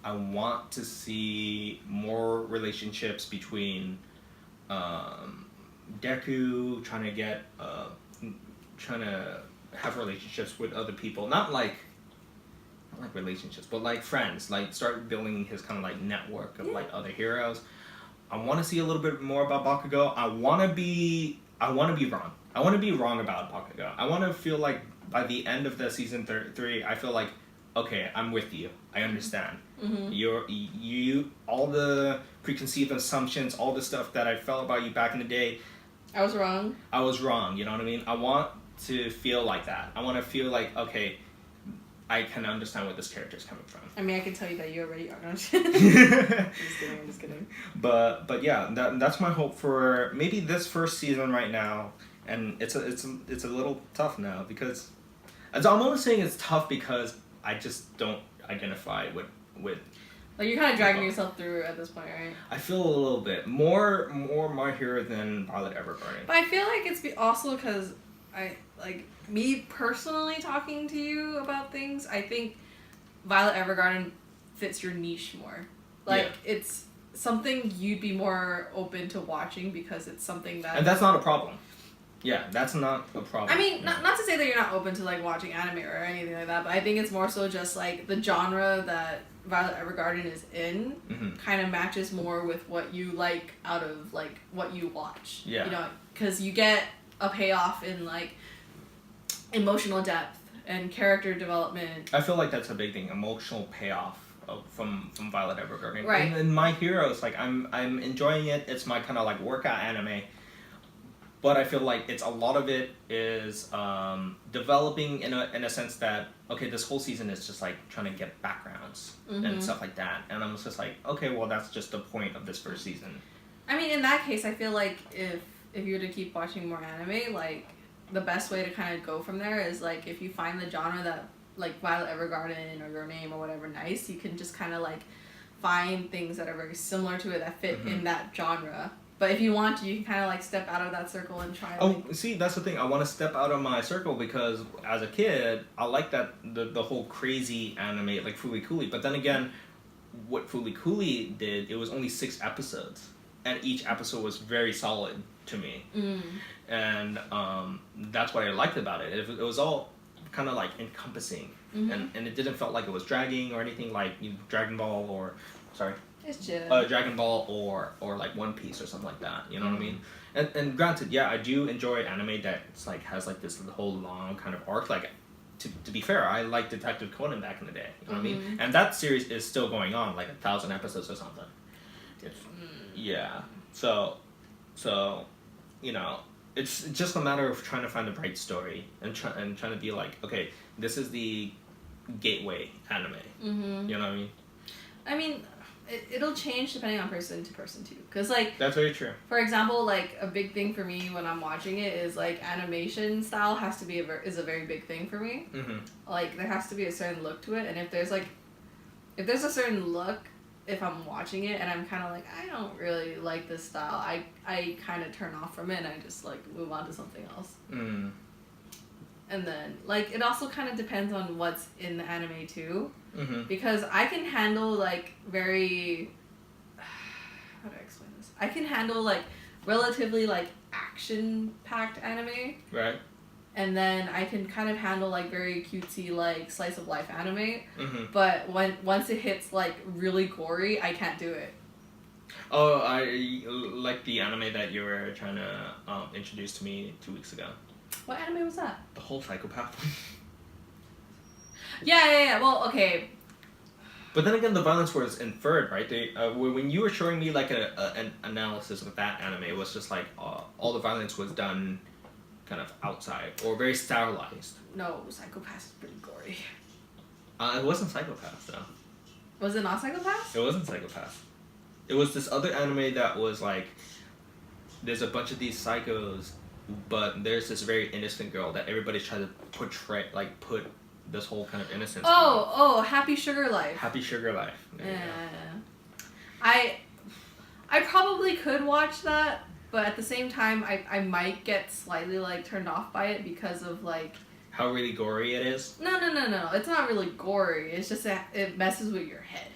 I want to see more relationships between Deku trying to have relationships with other people, not like relationships, but like friends, like start building his kind of like network of like other heroes. I want to see a little bit more about Bakugo. I want to be wrong. I want to be wrong about Bakugo. I want to feel like by the end of the season 3, I feel like, okay, I'm with you. I understand. You all the preconceived assumptions, all the stuff that I felt about you back in the day. I was wrong. You know what I mean? I want to feel like that. I want to feel like, okay, I can understand where this character is coming from. I mean, I can tell you that you already are. No, I'm just kidding. But yeah, that's my hope for maybe this first season right now. And it's a little tough now because I'm only saying it's tough because I just don't identify with. Like you're kind of dragging yourself through at this point, right? I feel a little bit more My Hero than Violet Evergarden. But I feel like it's also because me personally talking to you about things, I think Violet Evergarden fits your niche more. It's something you'd be more open to watching because it's something that... And that's not a problem. Yeah, that's not a problem. I mean, not to say that you're not open to like watching anime or anything like that, but I think it's more so just like the genre that Violet Evergarden is in kind of matches more with what you like out of like what you watch. Yeah. You know, because you get a payoff in like emotional depth and character development. I feel like that's a big thing, emotional payoff from Violet Evergarden. Right. And My Hero, it's like I'm enjoying it. It's my kind of like workout anime. But I feel like a lot of it is developing in a sense that, okay, this whole season is just like trying to get backgrounds and stuff like that. And I'm just like, okay, well, that's just the point of this first season. I mean, in that case, I feel like if you were to keep watching more anime, like the best way to kind of go from there is like if you find the genre that like Violet Evergarden or Your Name or whatever nice, you can just kind of like find things that are very similar to it that fit in that genre. But if you want to, you can kind of like step out of that circle and try. See, that's the thing. I want to step out of my circle because as a kid, I like that the whole crazy anime like Fooly Cooly. But then again, what Fooly Cooly did, it was only 6 episodes, and each episode was very solid to me. And that's what I liked about it. It was all kind of like encompassing, and it didn't feel like it was dragging or anything like Dragon Ball or It's chill. Dragon Ball or like One Piece or something like that. You know what I mean? And granted, yeah, I do enjoy anime that's like has like this whole long kind of arc. Like, to be fair, I like Detective Conan back in the day. You know what I mean? And that series is still going on, like 1,000 episodes or something. Yeah. So you know, it's just a matter of trying to find the right story and trying to be like, okay, this is the gateway anime. Mm-hmm. You know what I mean? I mean, it'll change depending on person to person too. Cause like that's very true. For example, like a big thing for me when I'm watching it is like animation style has to be is a very big thing for me. Mm-hmm. Like there has to be a certain look to it, and if there's a certain look, if I'm watching it and I'm kind of like I don't really like this style, I kind of turn off from it and I just like move on to something else. Mm. And then like it also kind of depends on what's in the anime too. Mm-hmm. Because I can handle like very how do I explain this? I can handle like relatively like action packed anime. Right. And then I can kind of handle like very cutesy like slice of life anime. Mm-hmm. But once it hits like really gory, I can't do it. Oh, I like the anime that you were trying to introduce to me 2 weeks ago. What anime was that? The whole psychopath. Yeah. Well, okay. But then again, the violence was inferred, right? They when you were showing me like an analysis of that anime, it was just like all the violence was done kind of outside or very stylized. No, Psychopath is pretty gory. It wasn't Psychopath though. Was it not Psychopath? It wasn't Psychopath. It was this other anime that was like, there's a bunch of these psychos, but there's this very innocent girl that everybody's trying to portray, like put this whole kind of innocence. Oh, Happy Sugar Life. Happy Sugar Life. There you go. I probably could watch that, but at the same time, I might get slightly like turned off by it because of like how really gory it is. No. It's not really gory. It's just that it messes with your head.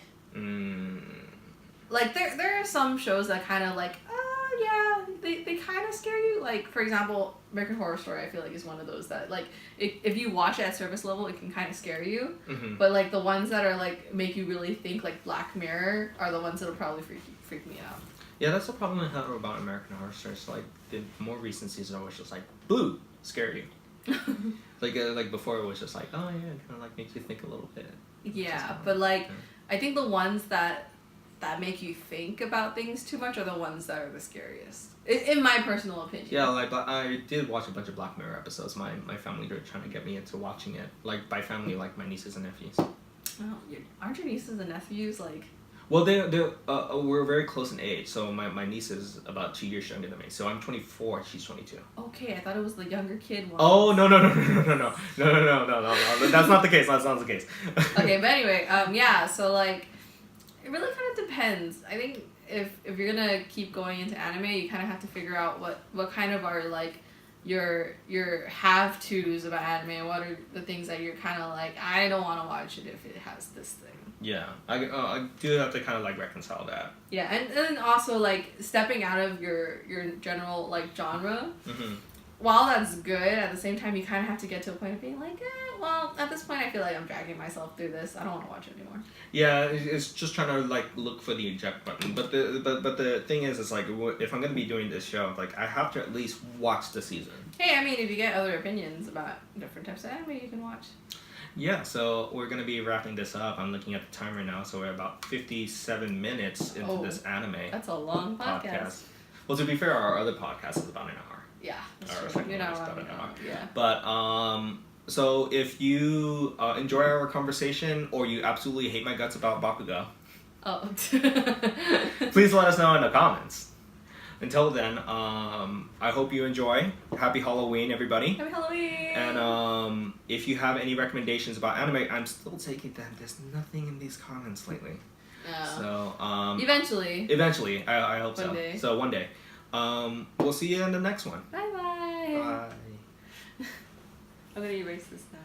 Like there are some shows that kind of like they kind of scare you. Like for example, American Horror Story I feel like is one of those that like if you watch it at surface level it can kind of scare you. Mm-hmm. But like the ones that are like make you really think, like Black Mirror, are the ones that'll probably freak me out. Yeah, that's the problem I have about American Horror Story. So like the more recent seasons are always just like blue, scare you. like before it was just like, oh yeah, it kind of like makes you think a little bit. Yeah, but like I think the ones that make you think about things too much are the ones that are the scariest, in my personal opinion. Yeah, like I did watch a bunch of Black Mirror episodes. My family were trying to get me into watching it. Like by family, like my nieces and nephews. Oh, aren't your nieces and nephews like? Well, we're very close in age. So my niece is about 2 years younger than me. So I'm 24, she's 22. Okay, I thought it was the younger kid one. Oh no! That's not the case. That's not the case. Okay, but anyway, yeah. So like, it really kind of depends. I think if you're gonna keep going into anime, you kind of have to figure out what kind of are like your have-tos about anime, and what are the things that you're kind of like, I don't want to watch it if it has this thing. Yeah, I do have to kind of like reconcile that. Yeah, and then also like stepping out of your general like genre. Mm-hmm. While that's good, at the same time you kind of have to get to a point of being like, well, at this point I feel like I'm dragging myself through this. I don't want to watch it anymore. Yeah, it's just trying to like look for the eject button. But the thing is like if I'm gonna be doing this show, like I have to at least watch the season. Hey, I mean, if you get other opinions about different types of anime, you can watch. Yeah, so we're gonna be wrapping this up. I'm looking at the timer now, so we're about 57 minutes into this anime. That's a long podcast. Well, to be fair, our other podcast is about an hour. Yeah, that's Our true. second You're one not is about wrong. an hour. Yeah. But so if you enjoy our conversation or you absolutely hate my guts about Bakugo, Oh. please let us know in the comments. Until then, I hope you enjoy. Happy Halloween, everybody. Happy Halloween! And if you have any recommendations about anime, I'm still taking them. There's nothing in these comments lately. So Eventually, I hope so. One day. So one day. We'll see you in the next one. Bye-bye. Bye. I'm gonna erase this now.